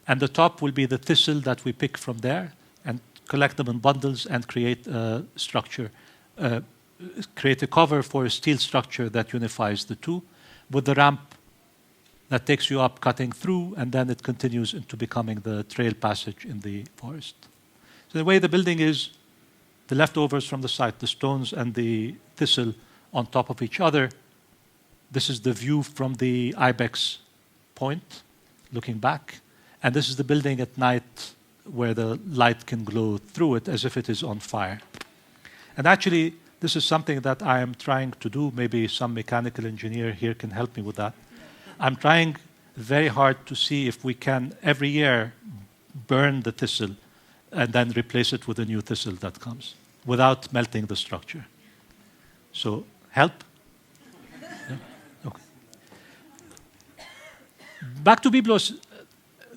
And the top will be the thistle that we pick from there and collect them in bundles and create a structure, create a cover for a steel structure that unifies the two, with the ramp that takes you up cutting through, and then it continues into becoming the trail passage in the forest. So the way the building is, the leftovers from the site, the stones and the thistle on top of each other. This is the view from the ibex point, looking back. And this is the building at night where the light can glow through it as if it is on fire. And actually, this is something that I am trying to do. Maybe some mechanical engineer here can help me with that. I'm trying very hard to see if we can, every year, burn the thistle and then replace it with a new thistle that comes without melting the structure. So, help? Yeah? Okay. Back to Byblos.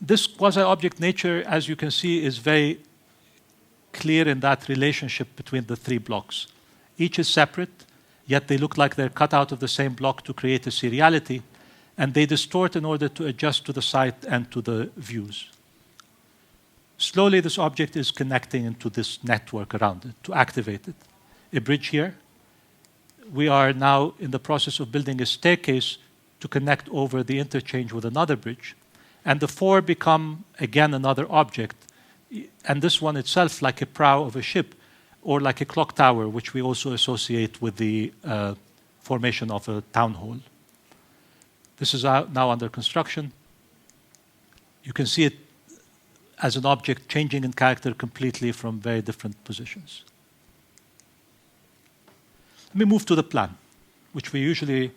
This quasi-object nature, as you can see, is very clear in that relationship between the three blocks. Each is separate, yet they look like they're cut out of the same block to create a seriality, and they distort in order to adjust to the site and to the views. Slowly, this object is connecting into this network around it to activate it. A bridge here. We are now in the process of building a staircase to connect over the interchange with another bridge. And the four become, again, another object. And this one itself, like a prow of a ship, or like a clock tower, which we also associate with the formation of a town hall. This is now under construction. You can see it as an object changing in character completely from very different positions. Let me move to the plan, which we usually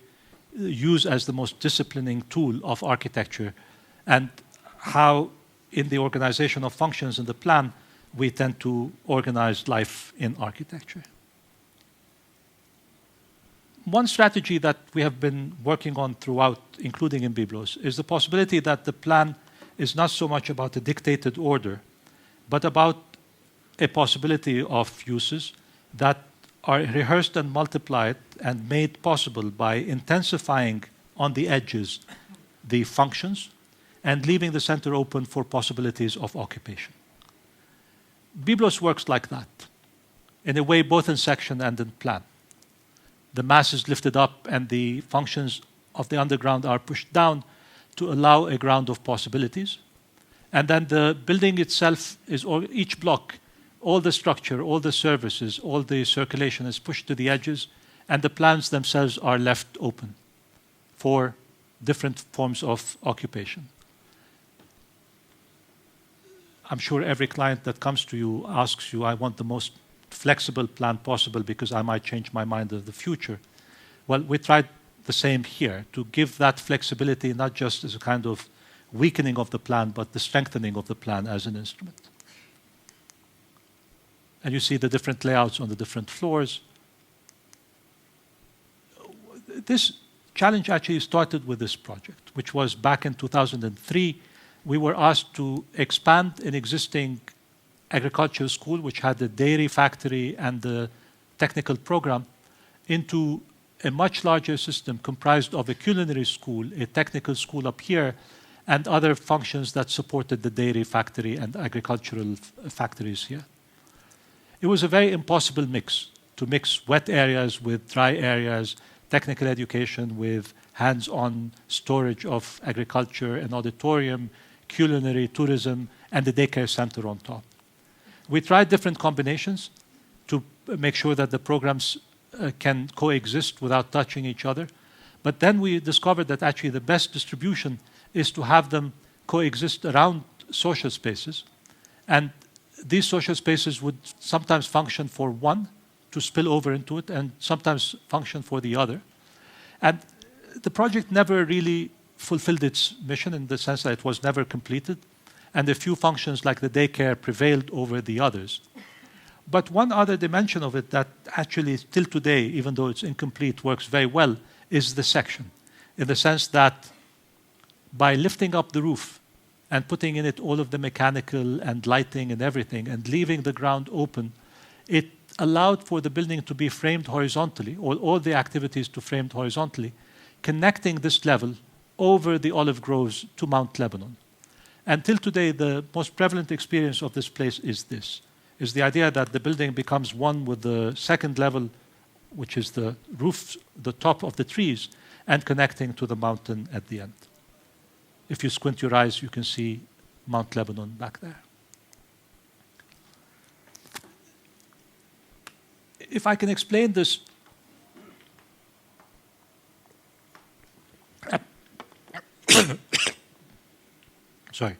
use as the most disciplining tool of architecture, and how in the organization of functions in the plan we tend to organize life in architecture. One strategy that we have been working on throughout, including in Byblos, is the possibility that the plan is not so much about a dictated order, but about a possibility of uses that are rehearsed and multiplied and made possible by intensifying on the edges the functions and leaving the center open for possibilities of occupation. Byblos works like that, in a way both in section and in plan. The mass is lifted up and the functions of the underground are pushed down to allow a ground of possibilities. And then the building itself is, each block, all the structure, all the services, all the circulation is pushed to the edges, and the plans themselves are left open for different forms of occupation. I'm sure every client that comes to you asks you, I want the most flexible plan possible because I might change my mind in the future. Well, we tried the same here, to give that flexibility not just as a kind of weakening of the plan, but the strengthening of the plan as an instrument. And you see the different layouts on the different floors. This challenge actually started with this project, which was back in 2003. We were asked to expand an existing agricultural school, which had a dairy factory and the technical program, into a much larger system comprised of a culinary school, a technical school up here, and other functions that supported the dairy factory and agricultural factories here. It was a very impossible mix, to mix wet areas with dry areas, technical education with hands-on storage of agriculture, an auditorium, culinary, tourism, and the daycare center on top. We tried different combinations to make sure that the programs can coexist without touching each other. But then we discovered that actually the best distribution is to have them coexist around social spaces. And these social spaces would sometimes function for one to spill over into it and sometimes function for the other. And the project never really fulfilled its mission in the sense that it was never completed. And a few functions like the daycare prevailed over the others. But one other dimension of it that actually still today, even though it's incomplete, works very well, is the section. in the sense that by lifting up the roof and putting in it all of the mechanical and lighting and everything and leaving the ground open, it allowed for the building to be framed horizontally, or all the activities to framed horizontally, connecting this level over the olive groves to Mount Lebanon. Until today, the most prevalent experience of this place is this, is the idea that the building becomes one with the second level, which is the roof, the top of the trees, and connecting to the mountain at the end. If you squint your eyes, you can see Mount Lebanon back there. If I can explain this, sorry.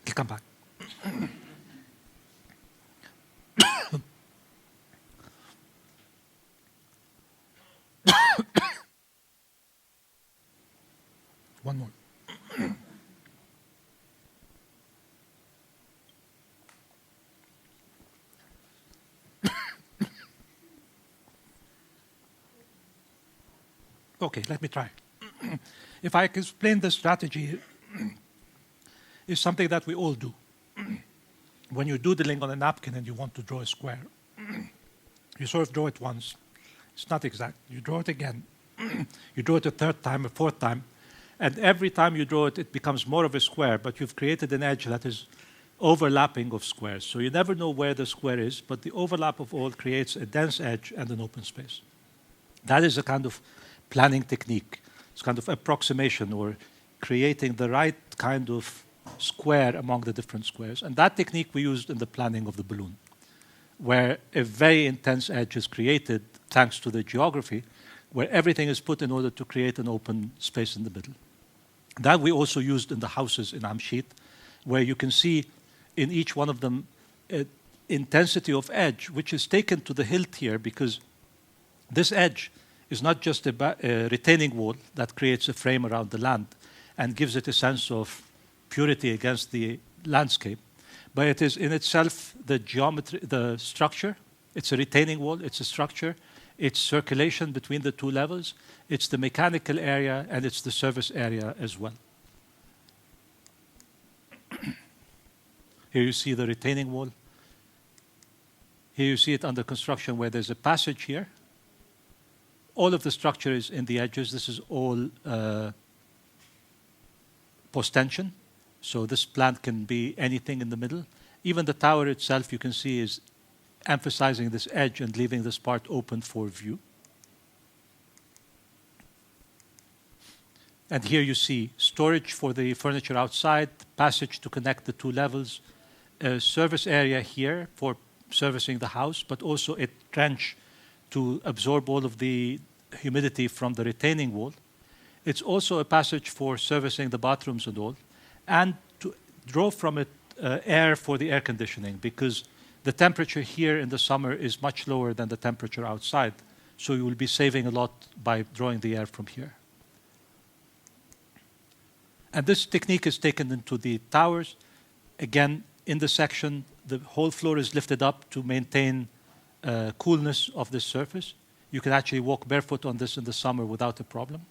He'll come back. One more. Okay, let me try. If I can explain the strategy, is something that we all do. When you're doodling on a napkin and you want to draw a square, you sort of draw it once. It's not exact. You draw it again. You draw it a third time, a fourth time. And every time you draw it, it becomes more of a square, but you've created an edge that is overlapping of squares. So you never know where the square is, but the overlap of all creates a dense edge and an open space. That is a kind of planning technique. It's kind of approximation, or creating the right kind of square among the different squares. And that technique we used in the planning of the balloon, where a very intense edge is created thanks to the geography, where everything is put in order to create an open space in the middle. That we also used in the houses in Amshit, where you can see in each one of them intensity of edge, which is taken to the hilt here, because this edge is not just a retaining wall that creates a frame around the land and gives it a sense of purity against the landscape, but it is in itself the geometry, the structure. It's a retaining wall, it's a structure, it's circulation between the two levels, it's the mechanical area, and it's the service area as well. Here you see the retaining wall. Here you see it under construction where there's a passage here. All of the structure is in the edges. This is all post-tension. So this plant can be anything in the middle. Even the tower itself, you can see, is emphasizing this edge and leaving this part open for view. And here you see storage for the furniture outside, passage to connect the two levels, a service area here for servicing the house, but also a trench to absorb all of the humidity from the retaining wall. It's also a passage for servicing the bathrooms and all, and to draw from it air for the air conditioning, because the temperature here in the summer is much lower than the temperature outside, so you will be saving a lot by drawing the air from here. And this technique is taken into the towers. Again, in the section, the whole floor is lifted up to maintain coolness of this surface. You can actually walk barefoot on this in the summer without a problem.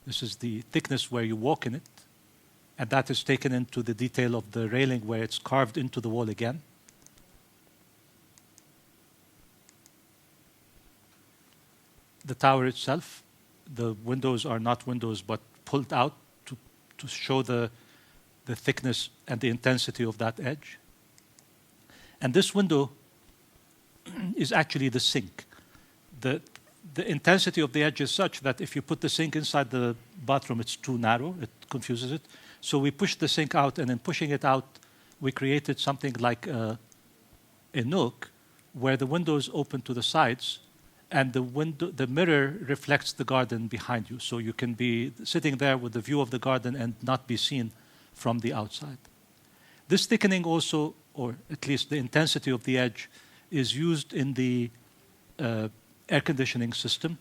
This is the thickness where you walk in it. And that is taken into the detail of the railing where it's carved into the wall again. The tower itself, the windows are not windows but pulled out to show the thickness and the intensity of that edge. And this window is actually the sink. The intensity of the edge is such that if you put the sink inside the bathroom, it's too narrow, it confuses it. So we pushed the sink out, and in pushing it out, we created something like a nook where the windows open to the sides, and the mirror reflects the garden behind you. So you can be sitting there with the view of the garden and not be seen from the outside. This thickening also, or at least the intensity of the edge, is used in the air conditioning system,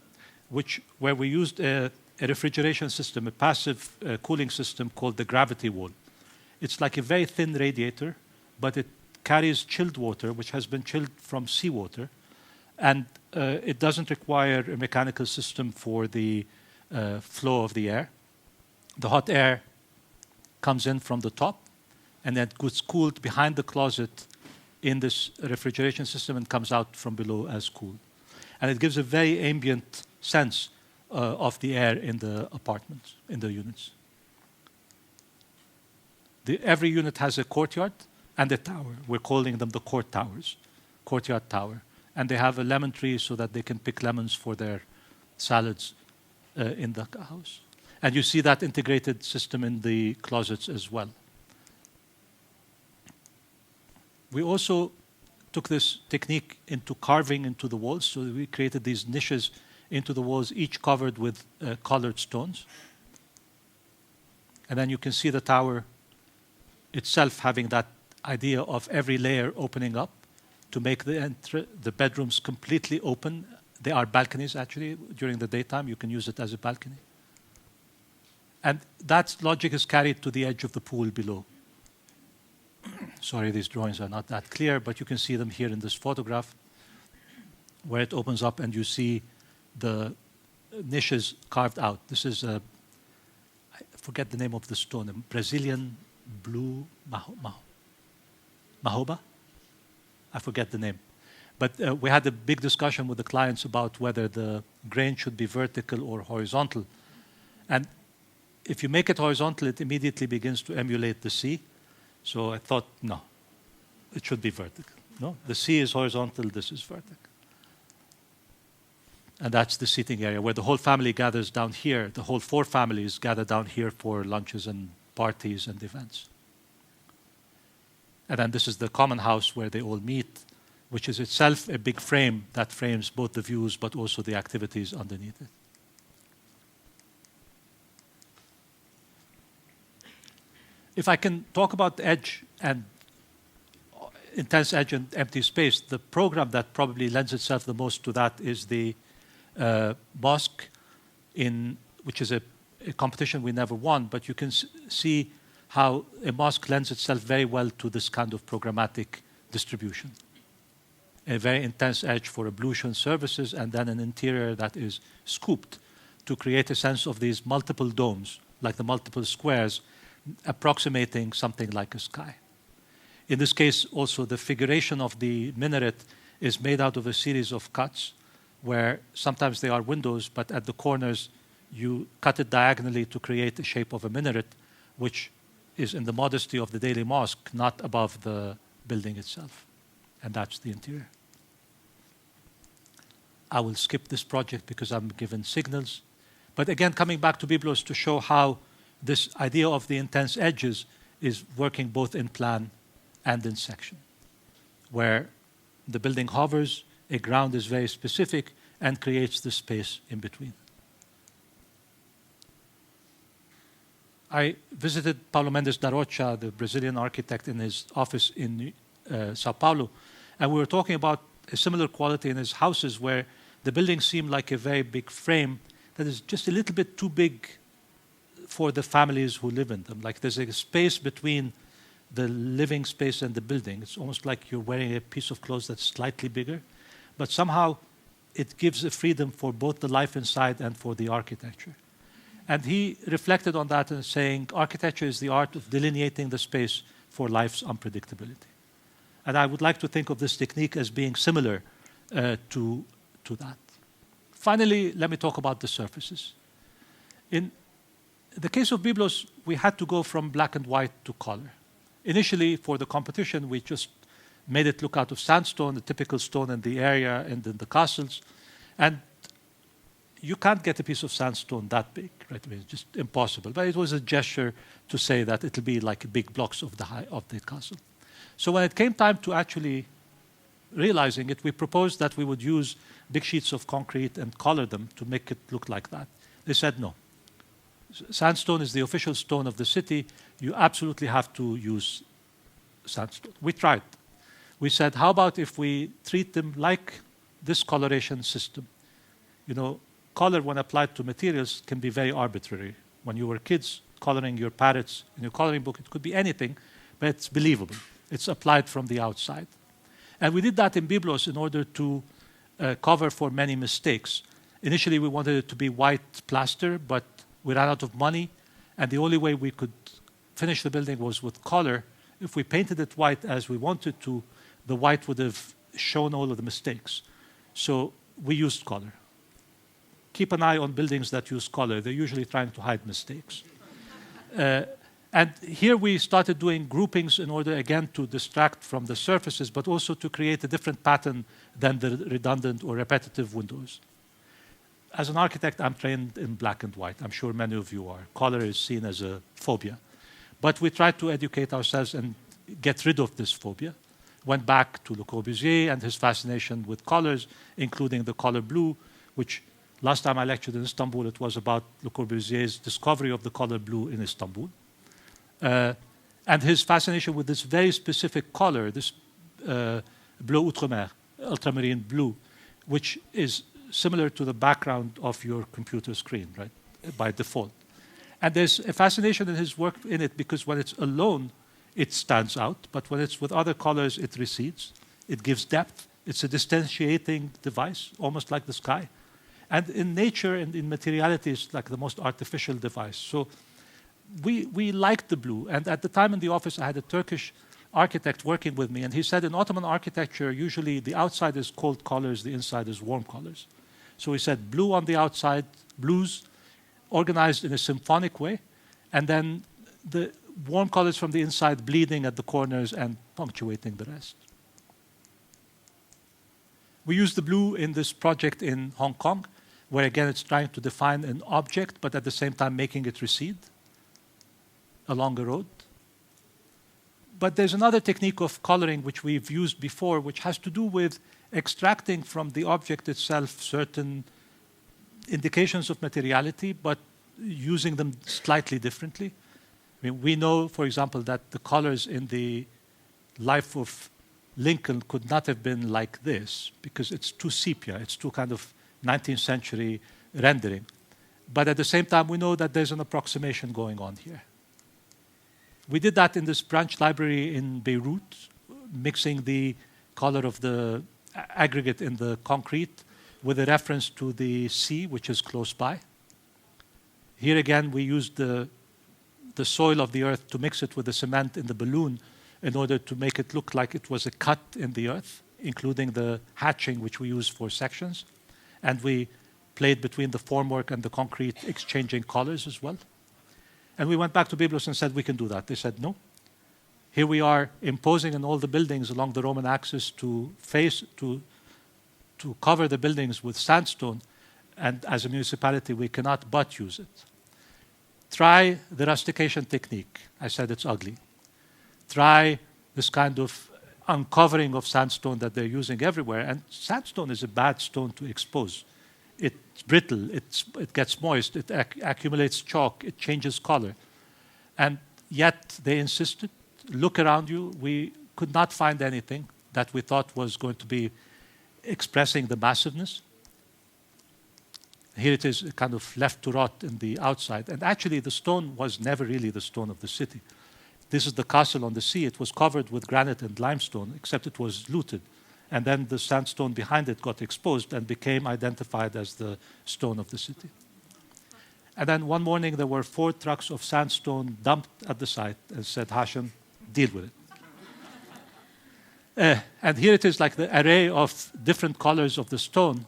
where we used a a refrigeration system, a passive cooling system called the gravity wall. It's like a very thin radiator, but it carries chilled water, which has been chilled from seawater, and it doesn't require a mechanical system for the flow of the air. The hot air comes in from the top, and then gets cooled behind the closet in this refrigeration system and comes out from below as cool. And it gives a very ambient sense of the air in the apartments, in the units. Every unit has a courtyard and a tower. We're calling them the court towers, courtyard tower. And they have a lemon tree so that they can pick lemons for their salads in the house. And you see that integrated system in the closets as well. We also took this technique into carving into the walls. So we created these niches into the walls, each covered with colored stones. And then you can see the tower itself having that idea of every layer opening up to make the bedrooms completely open. They are balconies, actually. During the daytime, you can use it as a balcony. And that logic is carried to the edge of the pool below. Sorry, these drawings are not that clear, but you can see them here in this photograph, where it opens up and you see the niches carved out. This is I forget the name of the stone, a Brazilian blue mahoba? I forget the name. But we had a big discussion with the clients about whether the grain should be vertical or horizontal. And if you make it horizontal, it immediately begins to emulate the sea. So I thought, no, it should be vertical. No, the sea is horizontal, this is vertical. And that's the seating area where the whole family gathers down here. The whole 4 families gather down here for lunches and parties and events. And then this is the common house where they all meet, which is itself a big frame that frames both the views but also the activities underneath it. If I can talk about edge and intense edge and empty space, the program that probably lends itself the most to that is the mosque, which is a competition we never won, but you can see how a mosque lends itself very well to this kind of programmatic distribution. A very intense edge for ablution services, and then an interior that is scooped to create a sense of these multiple domes, like the multiple squares, approximating something like a sky. In this case, also, the figuration of the minaret is made out of a series of cuts, where sometimes they are windows, but at the corners you cut it diagonally to create the shape of a minaret, which is in the modesty of the daily mosque, not above the building itself. And that's the interior. I will skip this project because I'm given signals. But again, coming back to Byblos to show how this idea of the intense edges is working both in plan and in section, where the building hovers, a ground is very specific, and creates the space in between. I visited Paulo Mendes da Rocha, the Brazilian architect, in his office in Sao Paulo, and we were talking about a similar quality in his houses where the buildings seem like a very big frame that is just a little bit too big for the families who live in them. Like there's a space between the living space and the building. It's almost like you're wearing a piece of clothes that's slightly bigger, but somehow it gives a freedom for both the life inside and for the architecture. And he reflected on that and saying, architecture is the art of delineating the space for life's unpredictability. And I would like to think of this technique as being similar to that. Finally, let me talk about the surfaces. In the case of Byblos, we had to go from black and white to color. Initially, for the competition, we just made it look out of sandstone, the typical stone in the area and in the castles. And you can't get a piece of sandstone that big, right? I mean, it's just impossible. But it was a gesture to say that it'll be like big blocks of the castle. So when it came time to actually realizing it, we proposed that we would use big sheets of concrete and color them to make it look like that. They said no. Sandstone is the official stone of the city. You absolutely have to use sandstone. We tried. We said, how about if we treat them like this coloration system? You know, color, when applied to materials, can be very arbitrary. When you were kids coloring your parrots in your coloring book, it could be anything, but it's believable. It's applied from the outside. And we did that in Byblos in order to cover for many mistakes. Initially, we wanted it to be white plaster, but we ran out of money, and the only way we could finish the building was with color. If we painted it white as we wanted to, the white would have shown all of the mistakes. So we used color. Keep an eye on buildings that use color. They're usually trying to hide mistakes. And here we started doing groupings in order, again, to distract from the surfaces, but also to create a different pattern than the redundant or repetitive windows. As an architect, I'm trained in black and white. I'm sure many of you are. Color is seen as a phobia. But we tried to educate ourselves and get rid of this phobia. Went back to Le Corbusier and his fascination with colors, including the color blue, which last time I lectured in Istanbul, it was about Le Corbusier's discovery of the color blue in Istanbul. And his fascination with this very specific color, this bleu outremer, ultramarine blue, which is similar to the background of your computer screen, right, by default. And there's a fascination in his work in it because when it's alone, it stands out, but when it's with other colors, it recedes. It gives depth. It's a distantiating device, almost like the sky. And in nature and in materiality, it's like the most artificial device. So we liked the blue. And at the time in the office, I had a Turkish architect working with me, and he said in Ottoman architecture, usually the outside is cold colors, the inside is warm colors. So he said blue on the outside, blues organized in a symphonic way, and then the warm colors from the inside bleeding at the corners and punctuating the rest. We use the blue in this project in Hong Kong, where again it's trying to define an object, but at the same time making it recede along a road. But there's another technique of coloring which we've used before, which has to do with extracting from the object itself certain indications of materiality, but using them slightly differently. I mean, we know, for example, that the colors in the life of Lincoln could not have been like this because it's too sepia, it's too kind of 19th century rendering. But at the same time, we know that there's an approximation going on here. We did that in this branch library in Beirut, mixing the color of the aggregate in the concrete with a reference to the sea, which is close by. Here again, we used the soil of the earth to mix it with the cement in the balloon in order to make it look like it was a cut in the earth, including the hatching, which we use for sections. And we played between the formwork and the concrete, exchanging colors as well. And we went back to Byblos and said, we can do that. They said, no. Here we are imposing on all the buildings along the Roman axis to cover the buildings with sandstone. And as a municipality, we cannot but use it. Try the rustication technique. I said it's ugly. Try this kind of uncovering of sandstone that they're using everywhere. And sandstone is a bad stone to expose. It's brittle, it gets moist, it accumulates chalk, it changes color. And yet they insisted, look around you. We could not find anything that we thought was going to be expressing the massiveness. Here it is kind of left to rot in the outside. And actually the stone was never really the stone of the city. This is the castle on the sea. It was covered with granite and limestone, except it was looted. And then the sandstone behind it got exposed and became identified as the stone of the city. And then one morning there were 4 trucks of sandstone dumped at the site and said, Hashim, deal with it. And here it is like the array of different colors of the stone.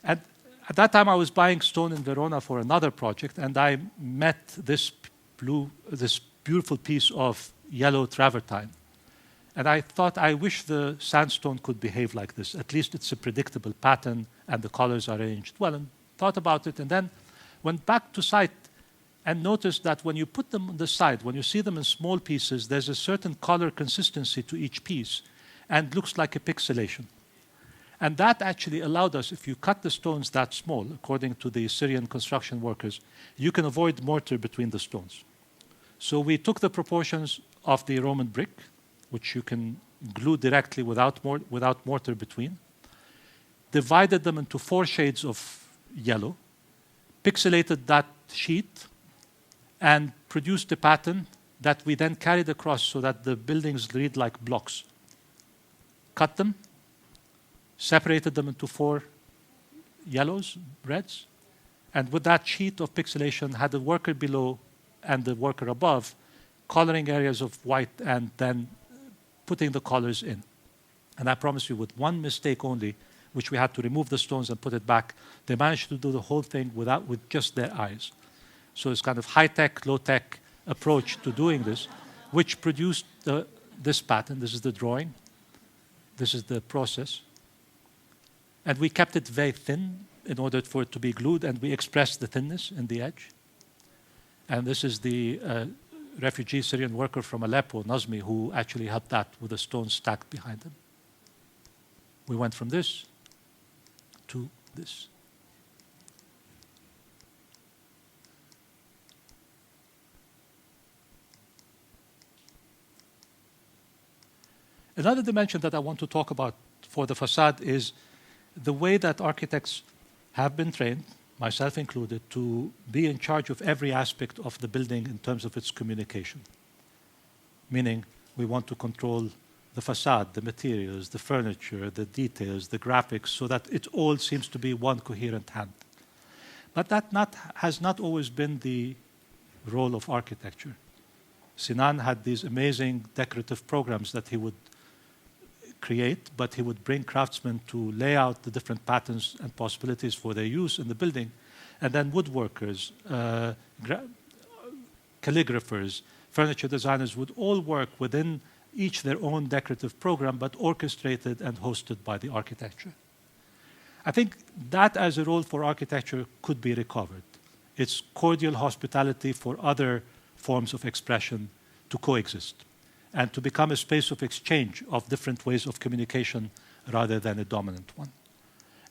And at that time I was buying stone in Verona for another project, and I met this beautiful piece of yellow travertine. And I thought, I wish the sandstone could behave like this. At least it's a predictable pattern and the colors are arranged well, and thought about it, and then went back to site and noticed that when you put them on the side, when you see them in small pieces, there's a certain color consistency to each piece and looks like a pixelation. And that actually allowed us, if you cut the stones that small, according to the Assyrian construction workers, you can avoid mortar between the stones. So we took the proportions of the Roman brick, which you can glue directly without mortar between, divided them into 4 shades of yellow, pixelated that sheet, and produced a pattern that we then carried across so that the buildings read like blocks. Cut them, separated them into 4 yellows, reds, and with that sheet of pixelation had the worker below and the worker above coloring areas of white and then putting the colors in. And I promise you, with one mistake only, which we had to remove the stones and put it back, they managed to do the whole thing with just their eyes. So it's kind of high-tech, low-tech approach to doing this, which produced this pattern. This is the drawing. This is the process. And we kept it very thin in order for it to be glued, and we expressed the thinness in the edge. And this is the refugee Syrian worker from Aleppo, Nazmi, who actually had that with a stone stacked behind him. We went from this to this. Another dimension that I want to talk about for the facade is the way that architects have been trained, myself included, to be in charge of every aspect of the building in terms of its communication. Meaning, we want to control the facade, the materials, the furniture, the details, the graphics, so that it all seems to be one coherent hand. But that has not always been the role of architecture. Sinan had these amazing decorative programs that he would create, but he would bring craftsmen to lay out the different patterns and possibilities for their use in the building, and then woodworkers, calligraphers, furniture designers would all work within each their own decorative program, but orchestrated and hosted by the architecture. I think that as a role for architecture could be recovered. It's cordial hospitality for other forms of expression to coexist and to become a space of exchange of different ways of communication rather than a dominant one.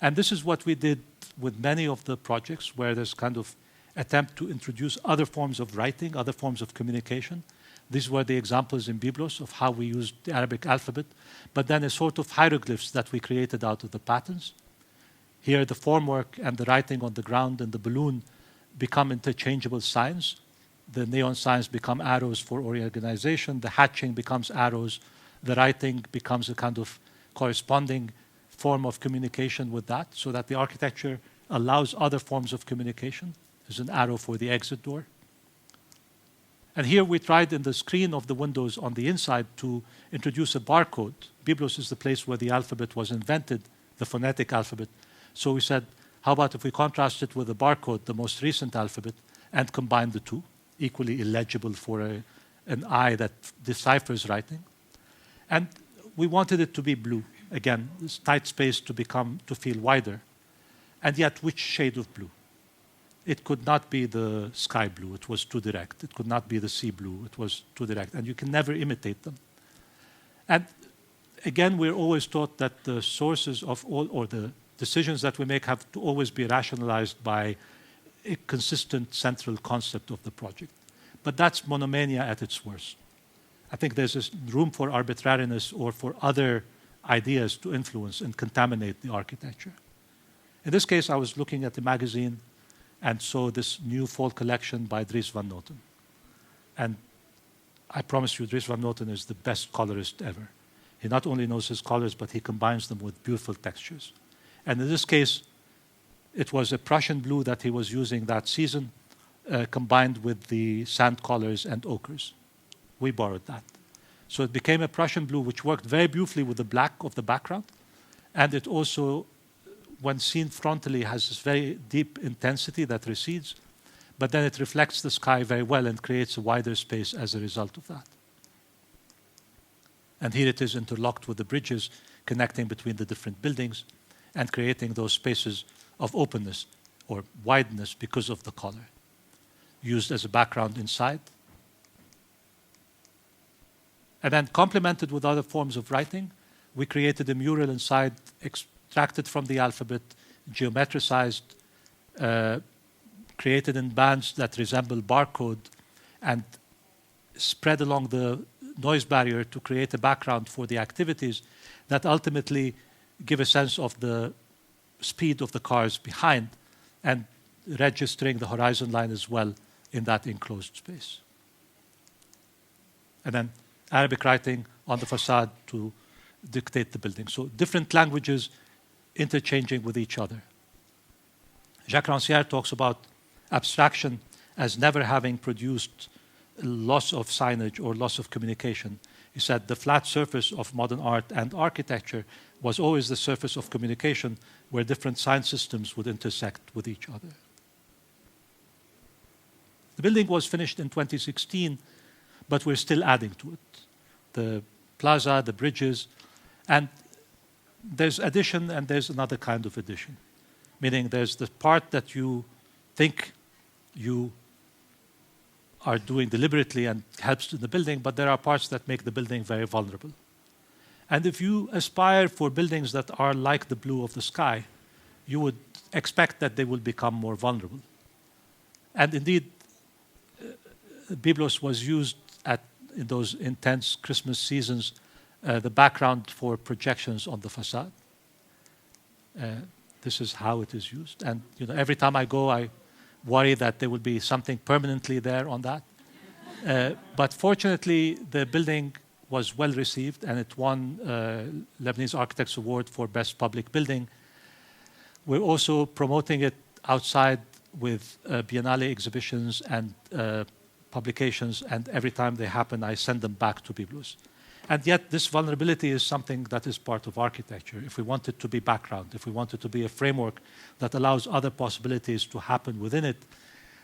And this is what we did with many of the projects, where there's kind of attempt to introduce other forms of writing, other forms of communication. These were the examples in Byblos of how we used the Arabic alphabet, but then a sort of hieroglyphs that we created out of the patterns. Here, the formwork and the writing on the ground and the balloon become interchangeable signs. The neon signs become arrows for organization. The hatching becomes arrows. The writing becomes a kind of corresponding form of communication with that, so that the architecture allows other forms of communication. There's an arrow for the exit door. And here we tried in the screen of the windows on the inside to introduce a barcode. Byblos is the place where the alphabet was invented, the phonetic alphabet. So we said, how about if we contrast it with the barcode, the most recent alphabet, and combine the two, equally illegible for an eye that deciphers writing. And we wanted it to be blue. Again, this tight space to feel wider. And yet, which shade of blue? It could not be the sky blue. It was too direct. It could not be the sea blue. It was too direct. And you can never imitate them. And again, we're always taught that the sources of all, or the decisions that we make have to always be rationalized by a consistent central concept of the project. But that's monomania at its worst. I think there's this room for arbitrariness or for other ideas to influence and contaminate the architecture. In this case, I was looking at the magazine and saw this new fall collection by Dries van Noten. And I promise you, Dries van Noten is the best colorist ever. He not only knows his colors, but he combines them with beautiful textures. And in this case, it was a Prussian blue that he was using that season, combined with the sand colors and ochres. We borrowed that. So it became a Prussian blue, which worked very beautifully with the black of the background. And it also, when seen frontally, has this very deep intensity that recedes, but then it reflects the sky very well and creates a wider space as a result of that. And here it is interlocked with the bridges connecting between the different buildings and creating those spaces of openness or wideness because of the color, used as a background inside. And then complemented with other forms of writing, we created a mural inside, extracted from the alphabet, geometricized, created in bands that resemble barcode, and spread along the noise barrier to create a background for the activities that ultimately give a sense of the speed of the cars behind and registering the horizon line as well in that enclosed space. And then Arabic writing on the facade to dictate the building. So different languages interchanging with each other. Jacques Rancière talks about abstraction as never having produced loss of signage or loss of communication. He said the flat surface of modern art and architecture was always the surface of communication where different sign systems would intersect with each other. The building was finished in 2016, but we're still adding to it. The plaza, the bridges, and there's addition and there's another kind of addition. Meaning there's the part that you think you are doing deliberately and helps in the building, but there are parts that make the building very vulnerable. And if you aspire for buildings that are like the blue of the sky, you would expect that they will become more vulnerable. And indeed, Byblos was used in those intense Christmas seasons, the background for projections on the facade. This is how it is used. And every time I go, I worry that there will be something permanently there on that. But fortunately, the building was well received and it won Lebanese Architects Award for Best Public Building. We're also promoting it outside with Biennale exhibitions and publications, and every time they happen, I send them back to Byblos. And yet, this vulnerability is something that is part of architecture. If we want it to be background, if we want it to be a framework that allows other possibilities to happen within it,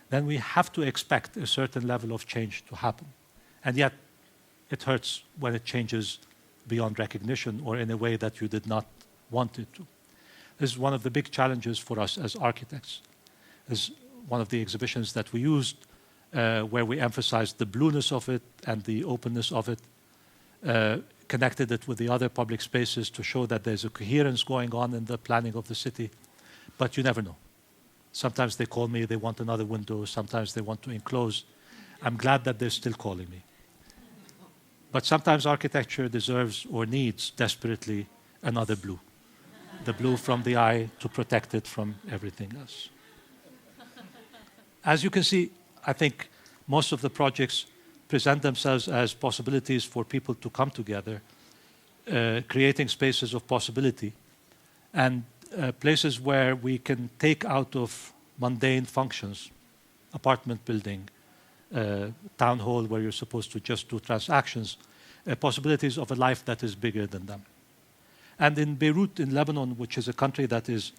then we have to expect a certain level of change to happen. And yet, it hurts when it changes beyond recognition or in a way that you did not want it to. This is one of the big challenges for us as architects. This is one of the exhibitions that we used where we emphasized the blueness of it and the openness of it, connected it with the other public spaces to show that there's a coherence going on in the planning of the city. But you never know. Sometimes they call me, they want another window. Sometimes they want to enclose. I'm glad that they're still calling me. But sometimes architecture deserves or needs desperately another blue. The blue from the eye to protect it from everything else. As you can see, I think most of the projects present themselves as possibilities for people to come together, creating spaces of possibility and places where we can take out of mundane functions, apartment building, town hall where you're supposed to just do transactions, possibilities of a life that is bigger than them. And in Beirut, in Lebanon, which is a country that is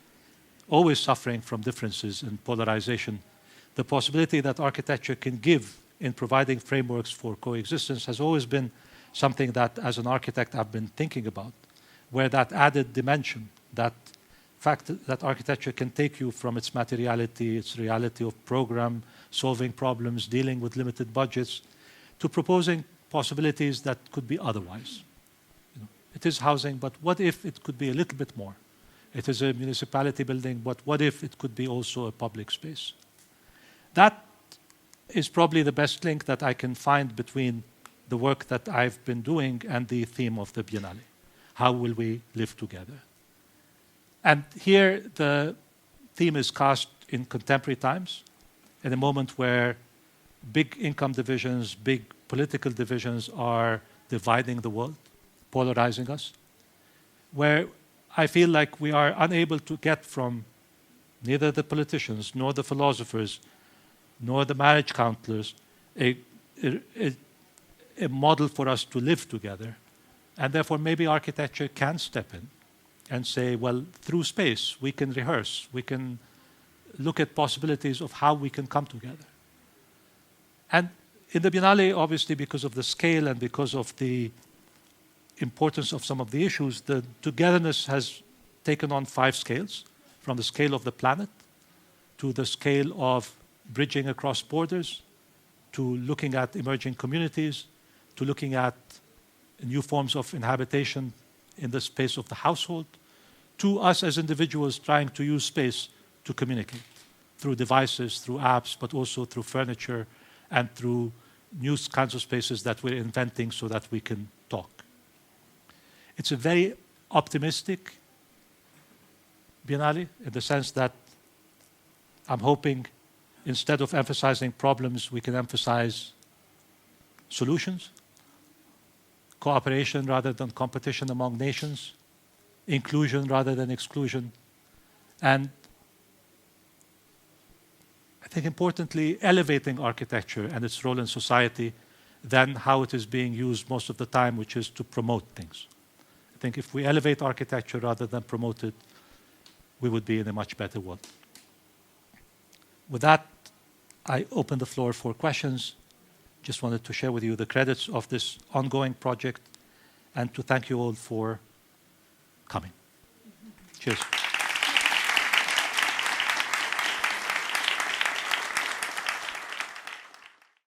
always suffering from differences and polarization, the possibility that architecture can give in providing frameworks for coexistence has always been something that, as an architect, I've been thinking about, where that added dimension, that fact that architecture can take you from its materiality, its reality of program, solving problems, dealing with limited budgets, to proposing possibilities that could be otherwise. It is housing, but what if it could be a little bit more? It is a municipality building, but what if it could be also a public space? That is probably the best link that I can find between the work that I've been doing and the theme of the Biennale. How will we live together? And here the theme is cast in contemporary times, in a moment where big income divisions, big political divisions are dividing the world, polarizing us, where I feel like we are unable to get from neither the politicians nor the philosophers nor the marriage counselors a model for us to live together. And therefore, maybe architecture can step in and say, well, through space, we can rehearse, we can look at possibilities of how we can come together. And in the Biennale, obviously, because of the scale and because of the importance of some of the issues, the togetherness has taken on 5 scales, from the scale of the planet to the scale of bridging across borders, to looking at emerging communities, to looking at new forms of inhabitation in the space of the household, to us as individuals trying to use space to communicate through devices, through apps, but also through furniture and through new kinds of spaces that we're inventing so that we can talk. It's a very optimistic Biennale in the sense that I'm hoping instead of emphasizing problems, we can emphasize solutions, cooperation rather than competition among nations, inclusion rather than exclusion, and I think importantly, elevating architecture and its role in society than how it is being used most of the time, which is to promote things. I think if we elevate architecture rather than promote it, we would be in a much better world. With that, I open the floor for questions. Just wanted to share with you the credits of this ongoing project and to thank you all for coming. Cheers.